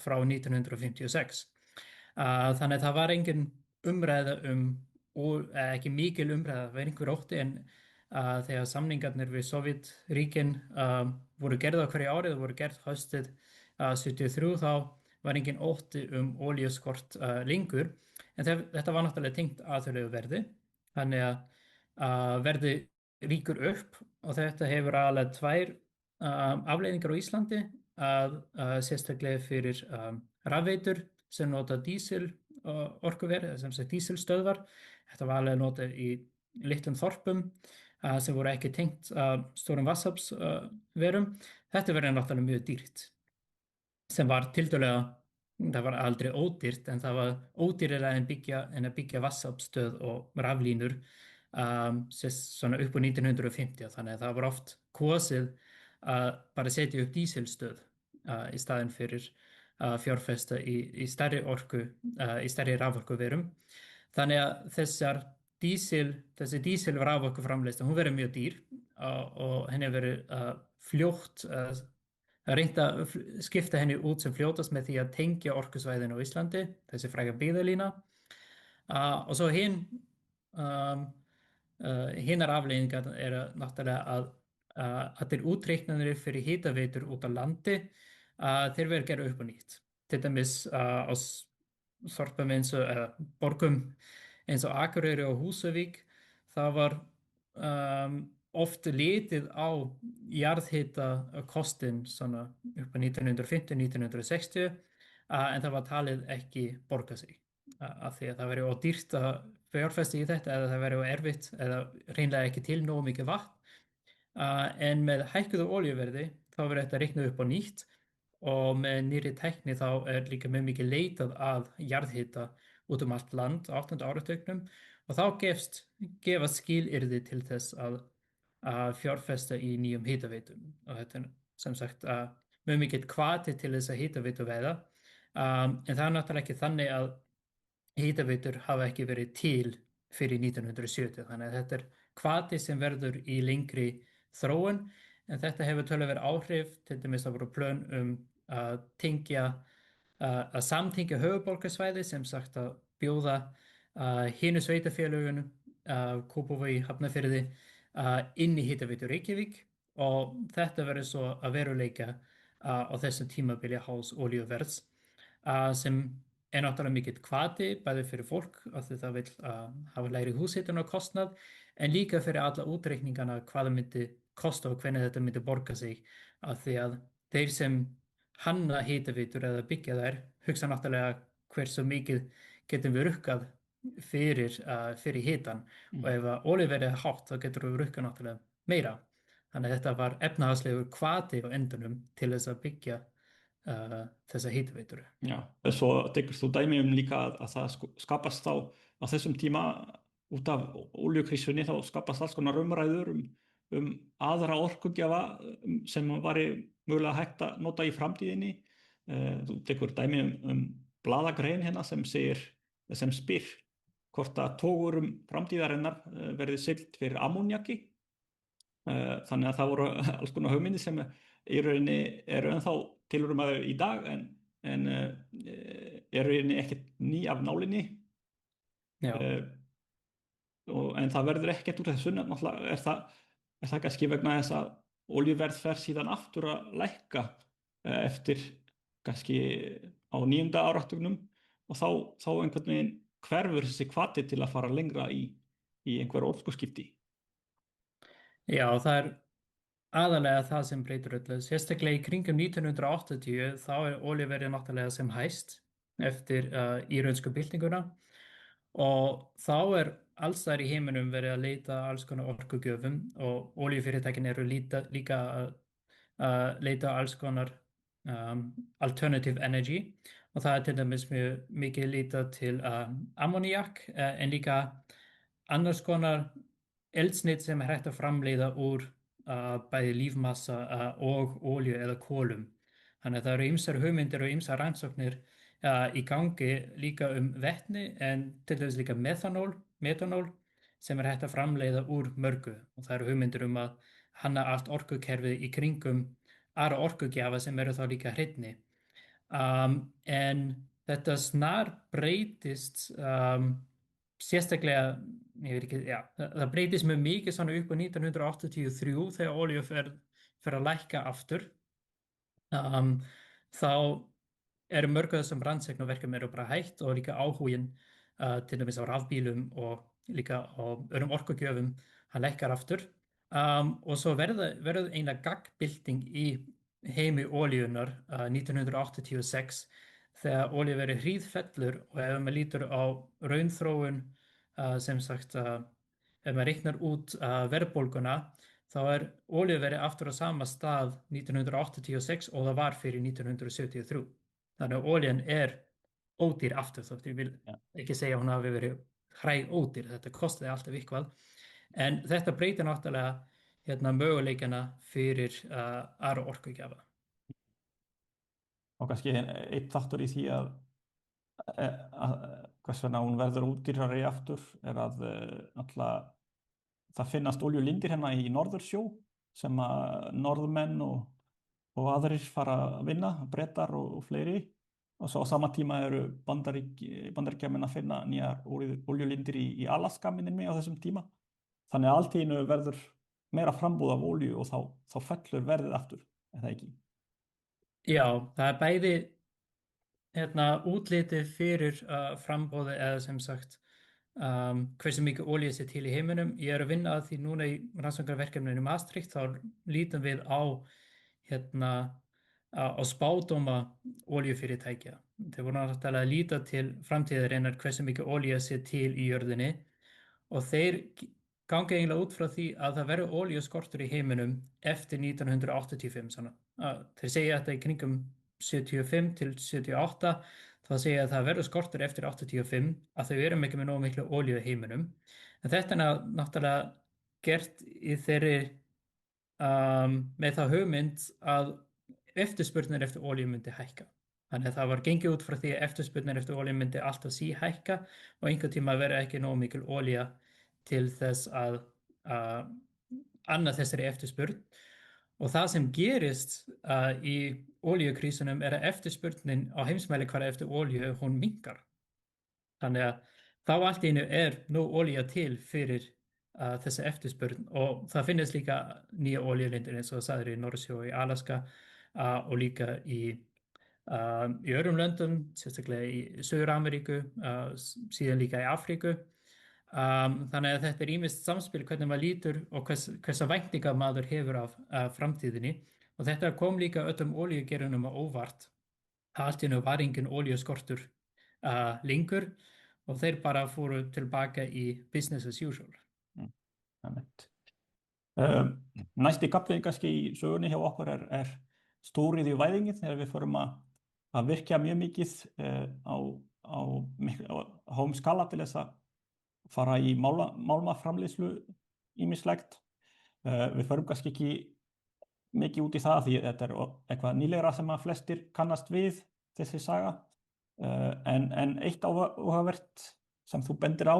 frá 1956. Þannig að það var engin umræða ekki mikil umræða, það var einhver ótti en þegar samningarnir við Sovétríkin voru gerð á hverju árið, voru gerð haustið 73, þá var engin ótti olíuskort lengur, en þetta var náttúrulega tengt alþjóðlegu verði, þannig að verði ríkur upp og þetta hefur aðalega tvær afleiðingar á Íslandi, sérstaklega fyrir rafveitur sem nota dísil orkuver, sem sagt dísilstöðvar. Þetta var alveg notað í litlum þorpum sem voru ekki tengt stórum vatnsaflsverum. Þetta verður náttúrulega mjög dýrt, sem var tiltölulega, það var aldrei ódýrt, en það var ódýrara en að byggja vatnsaflsstöð og raflínur svona upp á 1950, þannig að það var oft kosið að bara setja upp dísilstöð í staðinn fyrir fjárfesta í stærri raforkuverum. Þannig að þessi dísil raforkuframleiðsla, hún verður mjög dýr og henni verður fljótt reynt að skipta henni út sem fljótast með því að tengja orkusvæðin á Íslandi, þessi fræga byggðalína. Og svo um, hinnar afleiðingar eru náttúrulega að allir útreiknanir fyrir hitaveitur út á landi þeir verða gerð upp á nýtt. Til dæmis á þorpum eins og borgum eins og Akureyri og Húsavík það var oft litið á jarðhitakostinn svona upp á 1950-1960 en það var talið ekki borga sig af því að það verið dýrt að fjárfesta í þetta eða það verið erfitt eða reynlega ekki til nógu mikið vatn en með hækkuðu olíuverði þá verið þetta reiknað upp á nýtt og með nýrri tækni þá líka mjög mikið leitað að jarðhita út allt land á 8. áratugnum og þá gefast skilyrði til þess að fjárfesta í nýjum hitaveitum og þetta er sem sagt mjög mikið hvati til þess að hitaveitu veiða en það er náttúrulega ekki þannig að hitaveitur hafa ekki verið til fyrir 1970 þannig að þetta er hvati sem verður í lengri þróun en þetta hefur töluverð áhrif til dæmis það voru plön að samtengja höfuðborgarsvæði sem sagt að bjóða hinu sveitarfélögum Kópavogi, Hafnarfirði inn í hitaveitu Reykjavík og þetta verður svo að veruleika á þessum tímabili hás olíuverðs sem er náttúrulega mikill hvati bæði fyrir fólk af því það vil hafa lægri húshitunarkostnað en líka fyrir alla útreikningana hvað það myndi kosta og hvernig þetta myndi borga sig af því að þeir sem hanna hitaveitur eða byggja þær hugsa náttúrulega hversu mikið getum við rukkað fyrir hitan og ef olíuverðið er hátt þá getur við rukkað náttúrulega meira þannig að þetta var efnahagslegur hvati á endunum til þess að byggja þessa hitaveitur. Já, svo tekur þú dæmi líka að það skapast þá á þessum tíma út af olíukrísunni þá skapast alls konar umræður aðra orkugjafa sem væri mögulega hægt að nota í framtíðinni. Þú tekur dæmi blaðagrein hérna sem spyr hvort að togurum framtíðarinnar verði siglt fyrir ammóníaki. Þannig að það voru alls konar hugmyndir sem í rauninni eru ennþá tilraunamaður í dag en eru rauninni ekkert ný af nálinni. En það verður ekkert úr þessu náttúrulega er það kannski vegna þess að olíuverð fer síðan aftur að lækka eftir kannski á 9. áratugnum og þá einhvern veginn hverfur þessi hvati til að fara lengra í einhver orkuskipti. Já, það er aðalega það sem breytir öllu. Sérstaklega í kringum 1980 þá er olíuverðið náttúrulega sem hæst eftir írönsku byltinguna og þá er alls þar í heiminum verið að leita alls konar orkugjöfum og olíufyrirtækin eru líka að leita alls konar alternative energy og það er til dæmis mjög mikið leitað til ammóníak en líka annars konar eldsneyti sem er hægt að framleiða úr bæði lífmassa og olíu eða kolum. Þannig að það eru ýmsar hugmyndir og ýmsar rannsóknir í gangi líka vetni en til dæmis líka metanól sem er hægt að framleiða úr mörgu og það eru hugmyndir að hanna allt orkukerfið í kringum aðra orkugjafa sem eru þá líka hreinni. En þetta snar breytist sérstaklega, ég veit ekki, það breytist mjög mikið svona upp á 1983 þegar olíu fer að lækka aftur. Þá eru mörg af þessum rannsóknarverkefnum eru bara hætt og líka áhuginn til dæmis á rafbílum og líka á öðrum orkugjöfum, hann lækkar aftur. Og svo verður eina gaggbylting í heimi olíunar 1986 þegar olíuverðið hríðfellur og ef maður lítur á raunþróun sem sagt ef maður reiknar út verðbólguna þá er olíuverðið aftur á sama stað 1986 og það var fyrir 1973. Þannig að olían er ódýr aftur þótt ég vil ekki segja að hún hafi verið hræg ódýr, þetta kostiði alltaf eitthvað en þetta breytir náttúrulega möguleikana fyrir aðra orkugjafa. Og kannski einn þáttur í því að hvers vegna hún verður ódýrari aftur að náttúrulega það finnast olíulindir hérna í Norðursjó sem að norðmenn og aðrir fara að vinna, Bretar og fleiri og svo á sama tíma eru Bandaríkjamenn að finna nýjar oljulindir í Alaska minnir mig á þessum tíma. Þannig að allt í einu verður meira frambúð af olju og þá fellur verðið aftur, er það ekki? Já, það er bæði útlitið fyrir frambóði eða sem sagt hversu mikið olíu sé til í heiminum. Ég er að vinna að því núna í rannsóknarverkefninu Maastricht, þá lítum við á á spádóma olíufyrirtækja. Þeir voru náttúrulega að líta til framtíðarinnar hversu mikið olíu sé til í jörðinni og þeir ganga eiginlega út frá því að það verður olíuskortur í heiminum eftir 1985. Þeir segja þetta í kringum 75 til 78, þá segja að það verður skortur eftir 85 að þau erum ekki með nógu miklu olíu í heiminum. En þetta er náttúrulega gert í þeirri með það hugmynd að eftirspurnir eftir olíu myndi hækka. Þannig að það var gengið út frá því að eftirspurnir eftir olíu myndi alltaf síhækka og einhvern tíma verður ekki nógu mikil olía til þess að annað þessari eftirspurn. Og það sem gerist í olíukrísunum er að eftirspurnin á heimsmælikvarða eftir olíu, hún minnkar. Þannig að þá allt í einu er nóg olía til fyrir þessa eftirspurn og það finnst líka nýja olíulindir eins og það sagður í Norðursjó og í Alaska og líka í öðrum löndum, sérstaklega í Suður-Ameríku, síðan líka í Afríku. Þannig að þetta er ýmist samspil hvernig maður lítur og hversa væntingar maður hefur af framtíðinni og þetta kom líka öllum olíugerunum á óvart. Allt í einu var engin olíuskortur lengur og þeir bara fóru tilbaka í business as usual. Næsti kafli kannski í sögunni hjá okkur er stóriðjuvæðingin þegar við förum að virkja mjög mikið á háum skala til þess að fara í málmaframleiðslu ýmislegt. Við förum kannski ekki mikið út í það því þetta er eitthvað nýlegra sem að flestir kannast við þessi saga. En eitt áhugavert sem þú bendir á,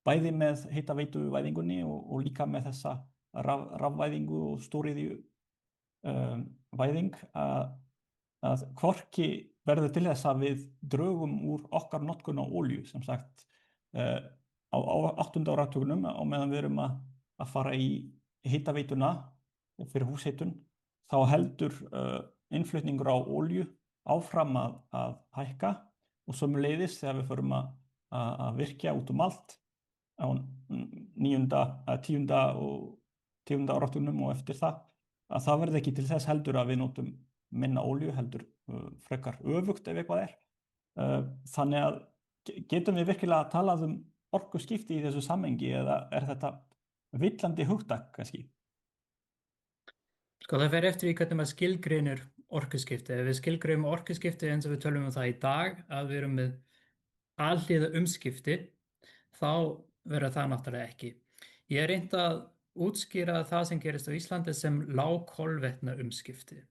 bæði með hitaveituvæðingunni og líka með þessa rafvæðingu og stóriðju væðing að hvorki verður til þess að við drögum úr okkar notkun á olíu, sem sagt á 8. áratugnum á meðan við erum að fara í hitaveituna fyrir húshitun, þá heldur innflutningur á olíu áfram að hækka og sömuleiðis þegar við förum að virkja út allt á 10. og 10. áratugnum og eftir það, að það verði ekki til þess heldur að við notum minna olíu, heldur frekar öfugt ef eitthvað er. Þannig að getum við virkilega að tala um orkuskipti í þessu samhengi eða er þetta villandi hugtak kannski? Sko það fer eftir í hvernig maður skilgreinir orkuskipti. Ef við skilgreinum orkuskipti eins og við tölum það í dag að við erum með alhliða umskipti, þá verður það náttúrulega ekki. Ég er reynt að útskýra það sem gerist á Íslandi sem lágkolvetna umskipti.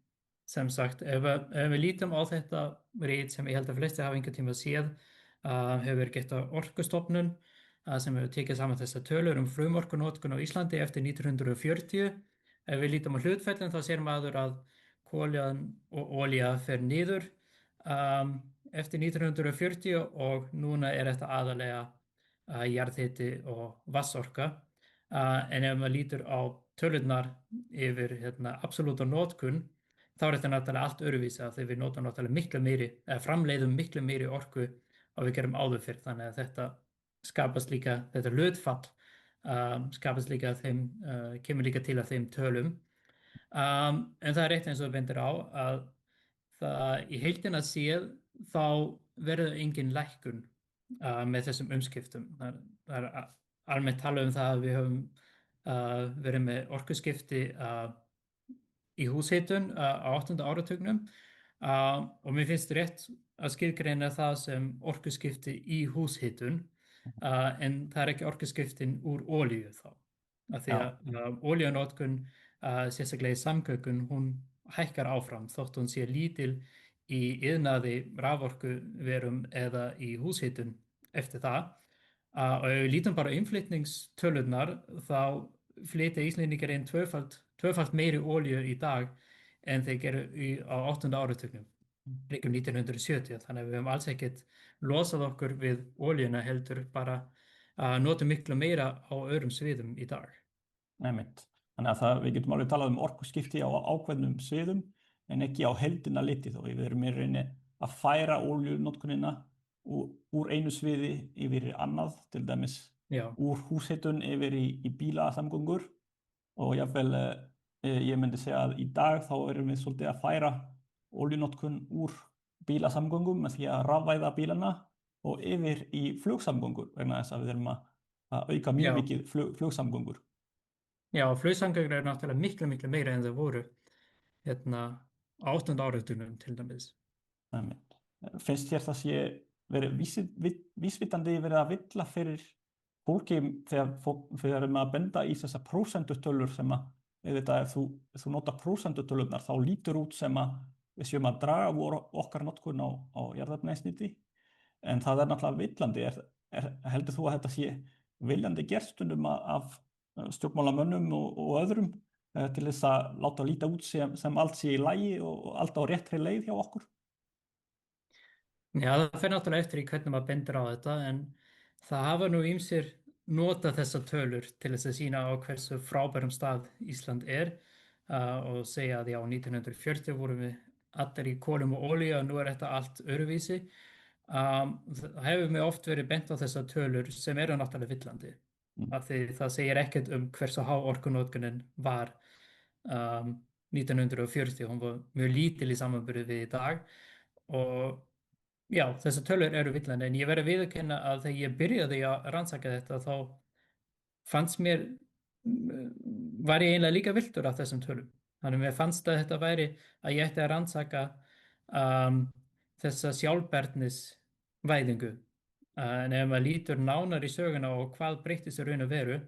Sem sagt, ef við lítum á þetta rit sem ég held að flesti hafa einhvern tíma séð, hefur gert á Orkustofnun sem hefur tekið saman þessar tölur frumorkunotkun á Íslandi eftir 1940. Ef við lítum á hlutföllin þá sér maður að koljan og olía fer niður eftir 1940 og núna er þetta aðalega jarðhiti og vatnsorka. En ef maður lítur á tölurnar yfir absolúta notkun, þá er þetta náttúrulega allt öðruvísi af því við notum náttúrulega miklu meiri, eða framleiðum miklu meiri orku og við gerum áður fyrr. Þannig að þetta skapast líka, þetta hlutfall skapast líka þeim, kemur líka til að þeim tölum. En það er rétt eins og það bendir á að það í heildina séð þá verður engin lækkun með þessum umskiptum. Það er almennt tala það að við höfum verið með orkuskipti í húshitun á 8. áratugnum og mér finnst rétt að skilgreina það sem orkuskipti í húshitun en það er ekki orkuskiptin úr olíu þá. Af því að olíunotkun sérstaklega í samgöngum, hún hækkar áfram þótt hún sé lítil í iðnaði, raforkuverum eða í húshitun eftir það. Og ef við lítum bara innflutningstölurnar þá flytja Íslendingar inn tvöfalt meiri olíu í dag en þeir geru á 8. áratugnum. kringum 1970, þannig að við höfum alls ekkert losað okkur við olíuna heldur bara að nota miklu meira á öðrum sviðum í dag. Einmitt. Þannig að það, við getum alveg talað um orkuskipti á ákveðnum sviðum en ekki á heildina litið og við erum í rauninni að færa olíunotkunina úr einu sviði yfir í annað, til dæmis Já, úr húshitun yfir í bílasamgöngur og jáfnvel ég myndi segja að í dag þá erum við svolítið að færa olíunotkun úr bílasamgöngum með því að rafvæða bílana og yfir í flugsamgöngur vegna þess að við erum að auka já, mjög mikið flugsamgöngur. já, flugsamgöngur eru náttúrulega miklu meira en það voru hérna á 8. áratugnum til dæmis. Einmitt. Finnst þér það sé verið vísvitandi verið að villa fyrir fólki þegar maður að benda í þessar prósentutölur sem að ef þú nota prósentutölunar þá lítur út sem að við séum að draga úr okkar notkun á jarðefnaeldsneyti en það er náttúrulega villandi. Heldur þú að þetta sé viljandi gert stundum af stjórnmálamönnum og öðrum til þess að láta líta út sem allt sé í lagi og allt á réttri leið hjá okkur? Já, það fer náttúrulega eftir í hvernig maður bendir á þetta, en það hafa nú ýmsir notað þessar tölur til þess að sýna á hversu frábærum stað Ísland er og segja að já, 1940 vorum við allir í kolum og olíu og nú er þetta allt öðruvísi. Það hefur mig oft verið bent á þessar tölur sem eru náttúrulega villandi. Af því það segir ekkert hversu há orkunotkunin var 1940, hún var mjög lítil í samanburði við í dag og já, þessar tölur eru villandi en ég verið að viðurkenna að þegar ég byrjaði að rannsaka þetta þá fannst mér var ég eiginlega líka villtur af þessum tölum. Þannig mér fannst að þetta væri að ég ætti að rannsaka þessa sjálfbærnisvæðingu. En ef maður lítur nánar í söguna og hvað breyttist í raun og veru,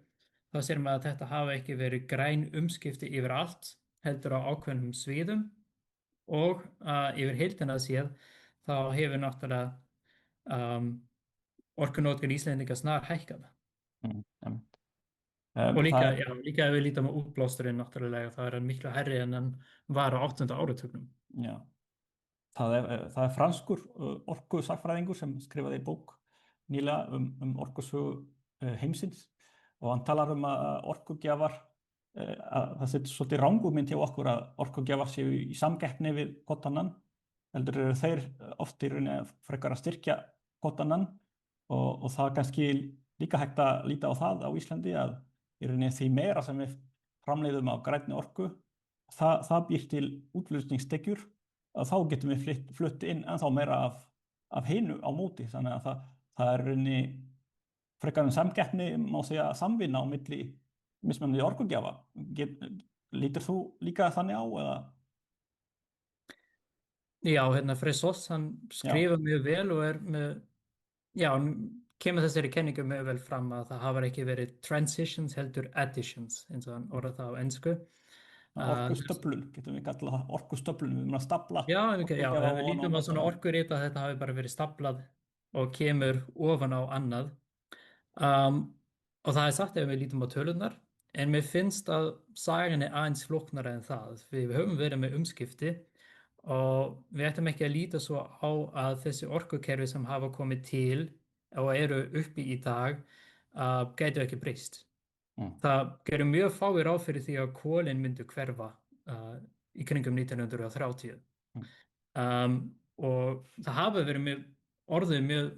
þá sér maður að þetta hafa ekki verið græn umskipti yfir allt, heldur á ákveðnum sviðum og yfir heildina séð, þá hefur náttúrulega orkunotkun Íslendinga snar hækkað. Og líka ef við lítum á útblásturinn náttúrulega, þá er hann miklu hærri en hann var á 8. áratugnum. Já, það er franskur orkusagfræðingur sem skrifaði bók nýlega orkusögu heimsins og hann talar að orkugjafar að það setja svolítið rangumynd hjá okkur að orkugjafar séu í samkeppni við hvort annan, heldur eru þeir oft í rauninni frekar að styrkja hvort annan og það er kannski líka hægt að líta á það á Íslandi að í rauninni því meira sem við framleiðum af grænni orku það býr til útflutningstekjur að þá getum við flutt inn ennþá meira af hinu á móti, þannig að það er rauninni frekar en samkeppni, má segja samvinna á milli mismunandi orkugjafa. Lítur þú líka þannig á eða? Já, Fressos, hann skrifar mjög vel og er með, já, hann kemur þessari kenningu mjög vel fram að það hafa ekki verið transitions heldur additions, eins og hann orðar það á ensku. Orkustöflun, getum við kallað það orkustöflun, við erum að stapla. Já, ef við lítum á svona orkurita að þetta hafi bara verið staplað og kemur ofan á annað. Og það er sagt ef við lítum á tölurnar, en mér finnst að sagan er aðeins flóknara en það. Við höfum verið með umskipti og við ættum ekki að líta svo á að þessi orkukerfi sem hafa komið til og eru uppi í dag gætu ekki breyst. Það gerir mjög fáir ráð fyrir því að kolin myndu hverfa í kringum 1930. Og það hafa verið orðið mjög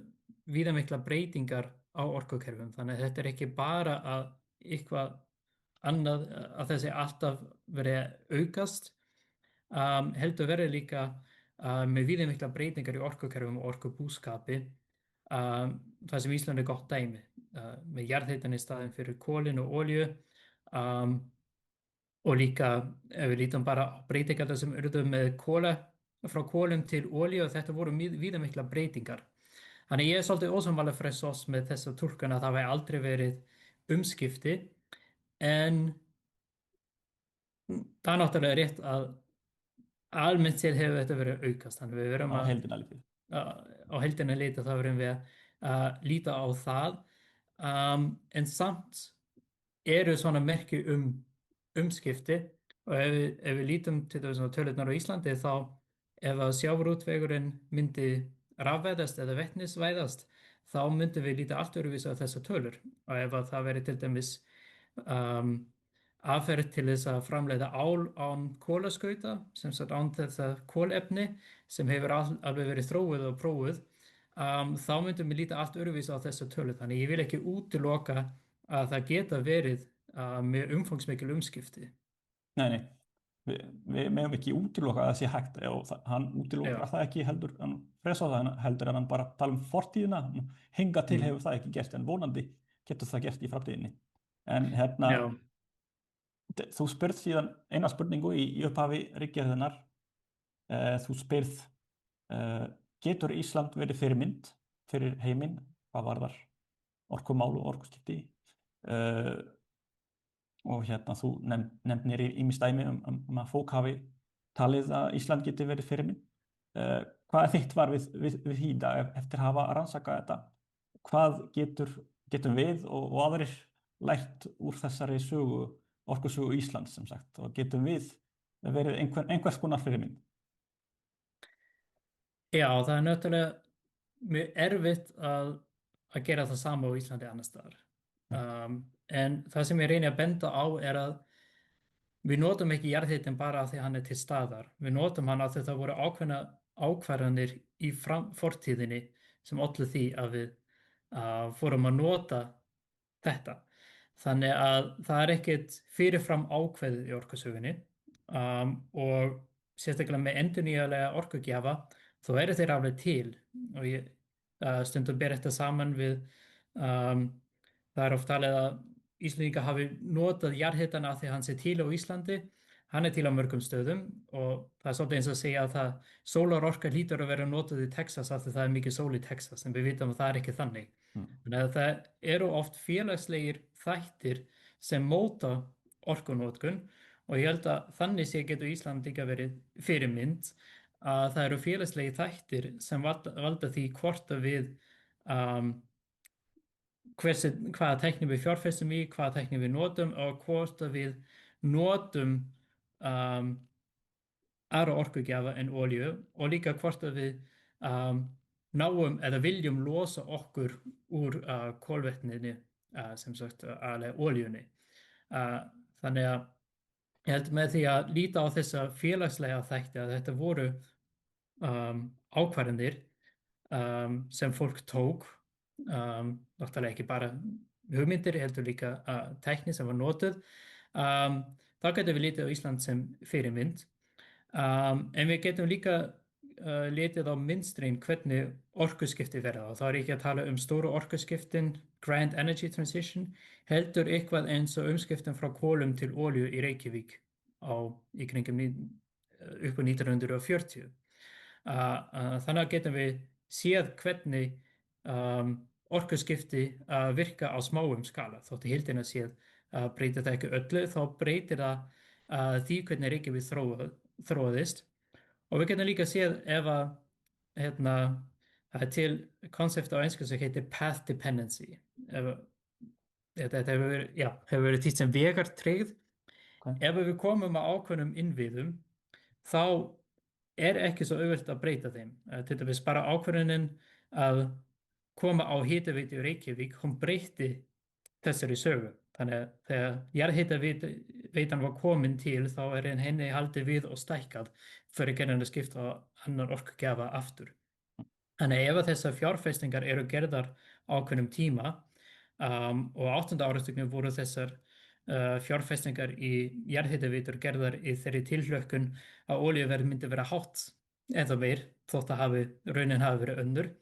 víðamikla breytingar á orkukerfum, þannig að þetta er ekki bara að eitthvað annað að þessi alltaf verið aukast, heldur verið líka með víðamikla breytingar í orkukerfum og orkubúskapi, það sem Ísland er gott dæmi, með jarðhitann í staðinn fyrir kolin og olíu og líka ef við lítum bara á breytingar sem urðu með frá kolum til olíu og þetta voru víðamikla breytingar. Þannig ég er svolítið ósammála Fressos með þessa túlkun að það hafi aldrei verið umskipti en það er náttúrulega rétt að almennt séð hefur þetta verið aukast. Þannig við verum á heildina litið. Á heildina litið þá verum við að líta á það en samt eru svona merki umskipti og ef við lítum til þess að tölurnar á Íslandi þá ef að sjávarútvegurinn myndi rafvæðast eða vetnisvæðast, þá myndum við líta allt öðruvísi á þessar tölur. Og ef að það veri til dæmis um, aðferð til þess að framleiða ál án kolaskauta, sem sagt án þetta kolefni sem hefur alveg verið þróið og prófuð, þá myndum við líta allt öðruvísi á þessar tölur. Þannig ég vil ekki útiloka að það geta verið með umfangsmikil umskipti. Nei, við megum ekki útiloka að það sé hægt og hann útilokar það ekki heldur, hann fresa það heldur en hann bara tala um fortíðina, hinga til hefur það ekki gert en vonandi getur það gert í framtíðinni. En hérna, þú spyrð síðan eina spurningu í upphafi ritgerðarinnar, þú spyrð getur Ísland verið fyrirmynd fyrir heiminn, hvað varðar orkumál og orkuskipti, og hérna þú nefnir ýmis dæmi að fólk hafi talið að Ísland geti verið fyrirmynd. Hvað þitt var við því eftir að hafa rannsakað þetta? Hvað getum við og aðrir lært úr þessari orkusögu Íslands sem sagt, og getum við verið einhvers konar fyrirmynd? Já, það er náttúrulega mjög erfitt að gera það sama á Íslandi annars staðar. En það sem ég reyni að benda á er að við notum ekki jarðhitann bara af því að hann er til staðar. Við notum hann af því að það voru ákveðna ákvarðanir í fortíðinni sem ollu því að við fórum að nota þetta. Þannig að það er ekkert fyrirfram ákveðið í orkusögunni og sérstaklega með endurnýjanlega orkugjafa þá eru þeir alveg til og ég stundum ber þetta saman við það er oft talið að Íslendingar hafi notað jarðhitann af því að hann sé til á Íslandi. Hann er til á mörgum stöðum og það er svolítið eins að segja að sólarorka hlýtur að vera notað í Texas af því það er mikið sól í Texas, en við vitum að það er ekki þannig. Þannig að það eru oft félagslegir þættir sem móta orkunotkun og ég held að þannig sé getur Ísland líka verið fyrirmynd að það eru félagslegir þættir sem valda því hvort að við hvaða tækni við fjárfestum í, hvaða tækni við notum og hvort að við notum aðra orkugjafa en olíu og líka hvort að við náum eða viljum losa okkur úr kolvetninu, sem sagt alveg olíunni. Þannig að ég held með því að líta á þessa félagslega þætti að þetta voru ákvarðanir sem fólk tók, náttúrulega ekki bara hugmyndir, heldur líka tækni sem var notuð. Þá getum við litið á Ísland sem fyrirmynd, en við getum líka litið á mynstrin hvernig orkuskipti verða og þá er ekki að tala stóru orkuskiptin, Grand Energy Transition, heldur eitthvað eins og umskiptin frá kolum til olíu í Reykjavík í kringum upp á 1940. Þannig að getum við séð hvernig orkuskipti virka á smáum skala. Þótt í heildina séð breytir það ekki öllu, þá breytir það því hvernig Reykjavík þróaðist. Og við getum líka séð ef það er til konsept á ensku sem heitir path dependency. Þetta hefur verið týtt sem vegartryggð. Ef við komum að ákveðnum innviðum, þá er ekki svo auðvelt að breyta þeim. Til dæmis bara ákvörðunin að koma á hitaveitu í Reykjavík, hún breytti þessari sögu. Þannig að þegar jarðhitaveitan var komin til, þá er henni haldið við og stækkað fyrir gerðan að skipta á annar orkugjafa aftur. Þannig ef þessar fjárfestingar eru gerðar á ákveðnum tíma og á 8. áratugnum voru þessar fjárfestingar í jarðhitaveitur gerðar í þeirri tilhlökkun að olíuverð myndi vera hátt eða meir þótt að raunin hafi verið önnur.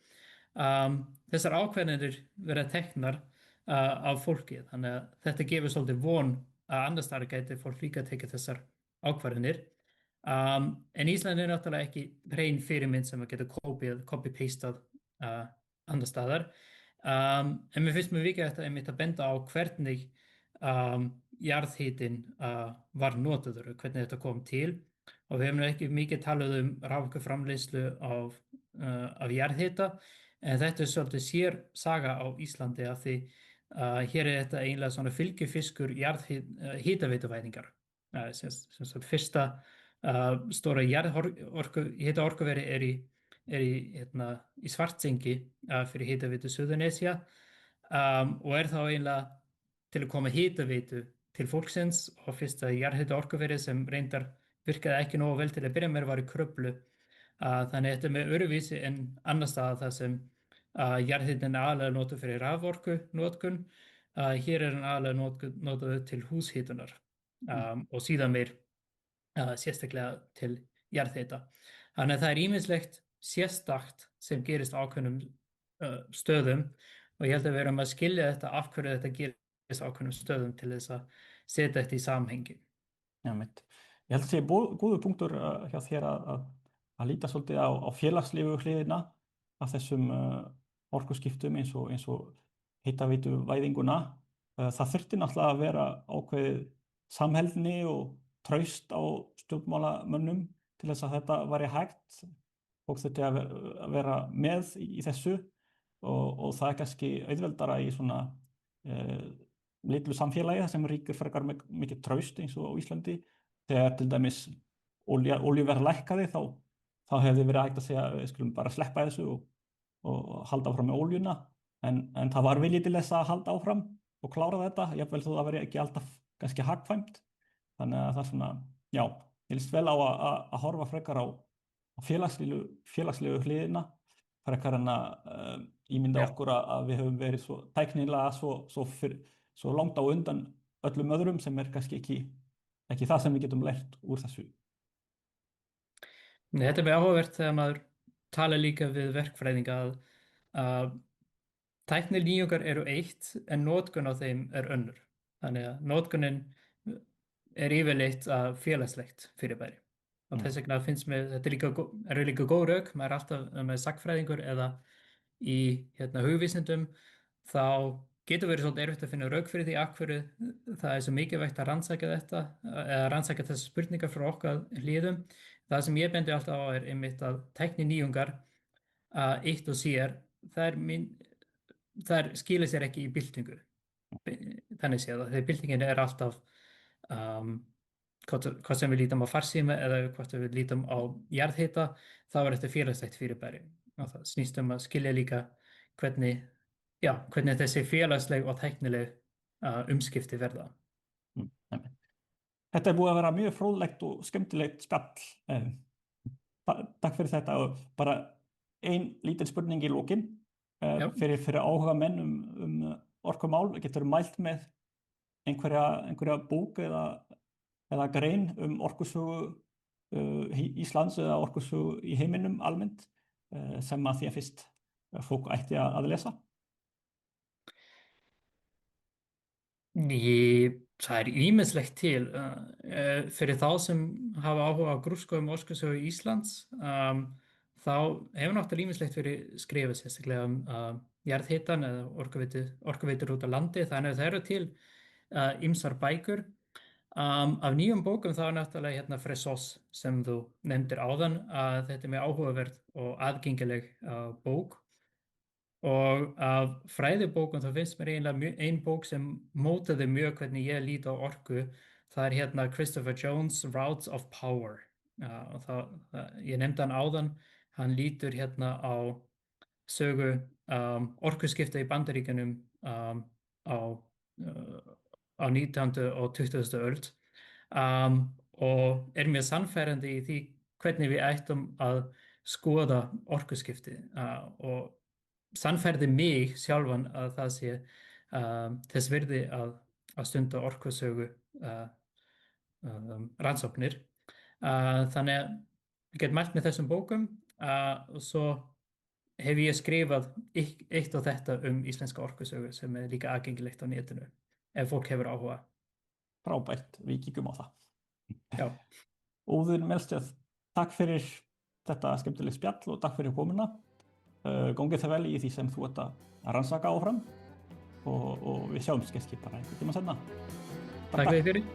Þessar ákveðnir vera teknar af fólki, þannig að þetta gefur svolítið von að annars staðar gæti fólk líka tekið þessar ákvarðanir. En Ísland er náttúrulega ekki hrein fyrirmynd sem að geta copy-pastað annars staðar. En mér finnst mjög mikilvægt að benda á hvernig jarðhitinn var notaður, hvernig þetta kom til. Og við hefum ekki mikið talað raforkuframleiðslu af jarðhita, en þetta er svolítið sér saga á Íslandi af því hér er þetta eiginlega svona fylgifiskur hitaveituvæðingar. Fyrsta stóra hita orkuveri í Svartsengi fyrir hitaveitu Suðurnesja og þá eiginlega til að koma hitaveitu til fólksins og fyrsta jarðhita orkuveri sem reyndar virkaði ekki nógu vel til að byrja með var í Kröflu. Þannig þetta er með öðruvísi en annars staðar þar sem jarðhitinn er aðalega notuð fyrir raforku notkun. Hér er hann aðalega notuð til húshitunar og síðan meir sérstaklega til jarðhita. Þannig að það er ýmislegt sérstakt sem gerist á ákveðnum stöðum og ég held að við erum að skilja þetta af hverju þetta gerist á ákveðnum stöðum til þess að setja þetta í samhengi. Já, mitt. Ég held að sé góður punktur hjá þér að líta svolítið á félagslegu hliðina af þessum orkuskiptum eins og hitaveituvæðinguna. Það þurfti náttúrulega að vera ákveðið samheldni og traust á stjórnmálamönnum til þess að þetta væri hægt. Fólk þurfti að vera með í þessu og það er kannski auðveldara í svona litlu samfélagi þar sem ríkur frekar mikið traust eins og á Íslandi. Þegar til dæmis olíuverð lækkaði þá hefði verið hægt að segja við skulum bara sleppa þessu og halda áfram með olíuna en það var vilji til þess að halda áfram og klára þetta, jafnvel þó það veri ekki alltaf kannski hagkvæmt. Þannig að það svona, já, ég líst vel á að horfa frekar á félagslegu hliðina frekar en að ímynda okkur að við höfum verið svo tæknilega svo langt á undan öllum öðrum sem er kannski ekki það sem við getum lært úr þessu. Þetta er mjög áhugavert þegar maður tala líka við verkfræðinga að tækninýjungar eru eitt en notkun á þeim er önnur. Þannig að notkunin er yfirleitt félagslegt fyrirbæri. Og þess vegna finnst mér, þetta eru líka góð rök, maður er alltaf með sagnfræðingur eða í hugvísindum, þá getur verið svolítið erfitt að finna rök fyrir því af hverju það er svo mikilvægt að rannsaka þetta, eða rannsaka þessar spurningar frá okkar hliðum. Það sem ég bendi alltaf á er einmitt að tækninýjungar eitt og sér, þær skila sér ekki í byltingu. Þannig séð að þegar byltingin er alltaf hvort sem við lítum á farsíma eða hvort við lítum á jarðhita, þá er þetta félagslegt fyrirbæri. Og það snýst að skilja líka hvernig þessi félagsleg og tæknileg umskipti verða. Þetta er búið að vera mjög fróðlegt og skemmtilegt spjall. Takk fyrir þetta og bara ein lítil spurning í lokin fyrir áhuga menn orkumál. Getur mælt með einhverja bók eða grein orkusögu Íslands eða orkusögu í heiminum almennt sem að því að fyrst fólk ætti að lesa? Það er ýmislegt til fyrir þá sem hafa áhuga á grúsku orkusögu Íslands þá hefur náttúrulega ýmislegt verið skrifað sérstaklega jarðhitann eða orkuveitur út á landi, þannig að það eru til ýmsar bækur. Af nýjum bókum þá er náttúrulega Fressos sem þú nefndir áðan að þetta er mjög áhugaverð og aðgengileg bók og af fræðibókum þá finnst mér eiginlega ein bók sem mótaði mjög hvernig ég lít á orku. Það er Christopher Jones, Routes of Power og ég nefndi hann áðan, hann lítur á sögu orkuskipta í Bandaríkjunum á 19. og 20. öld og er mjög sannfærandi í því hvernig við ættum að skoða orkuskipti og sannfærði mig sjálfan að það sé þess virði að stunda orkusögu rannsóknir. Þannig að ég get mælt með þessum bókum og svo hef ég skrifað eitt og þetta íslenska orkusögu sem er líka aðgengilegt á netinu ef fólk hefur áhuga. Frábært, við kíkjum á það. Já. Óðinn Melstjörn, takk fyrir þetta skemmtileg spjall og takk fyrir komuna. Gangið það vel í því sem þú ert að rannsaka áfram og við sjáumst kannski bara einhvern tíma seinna. Takk fyrir.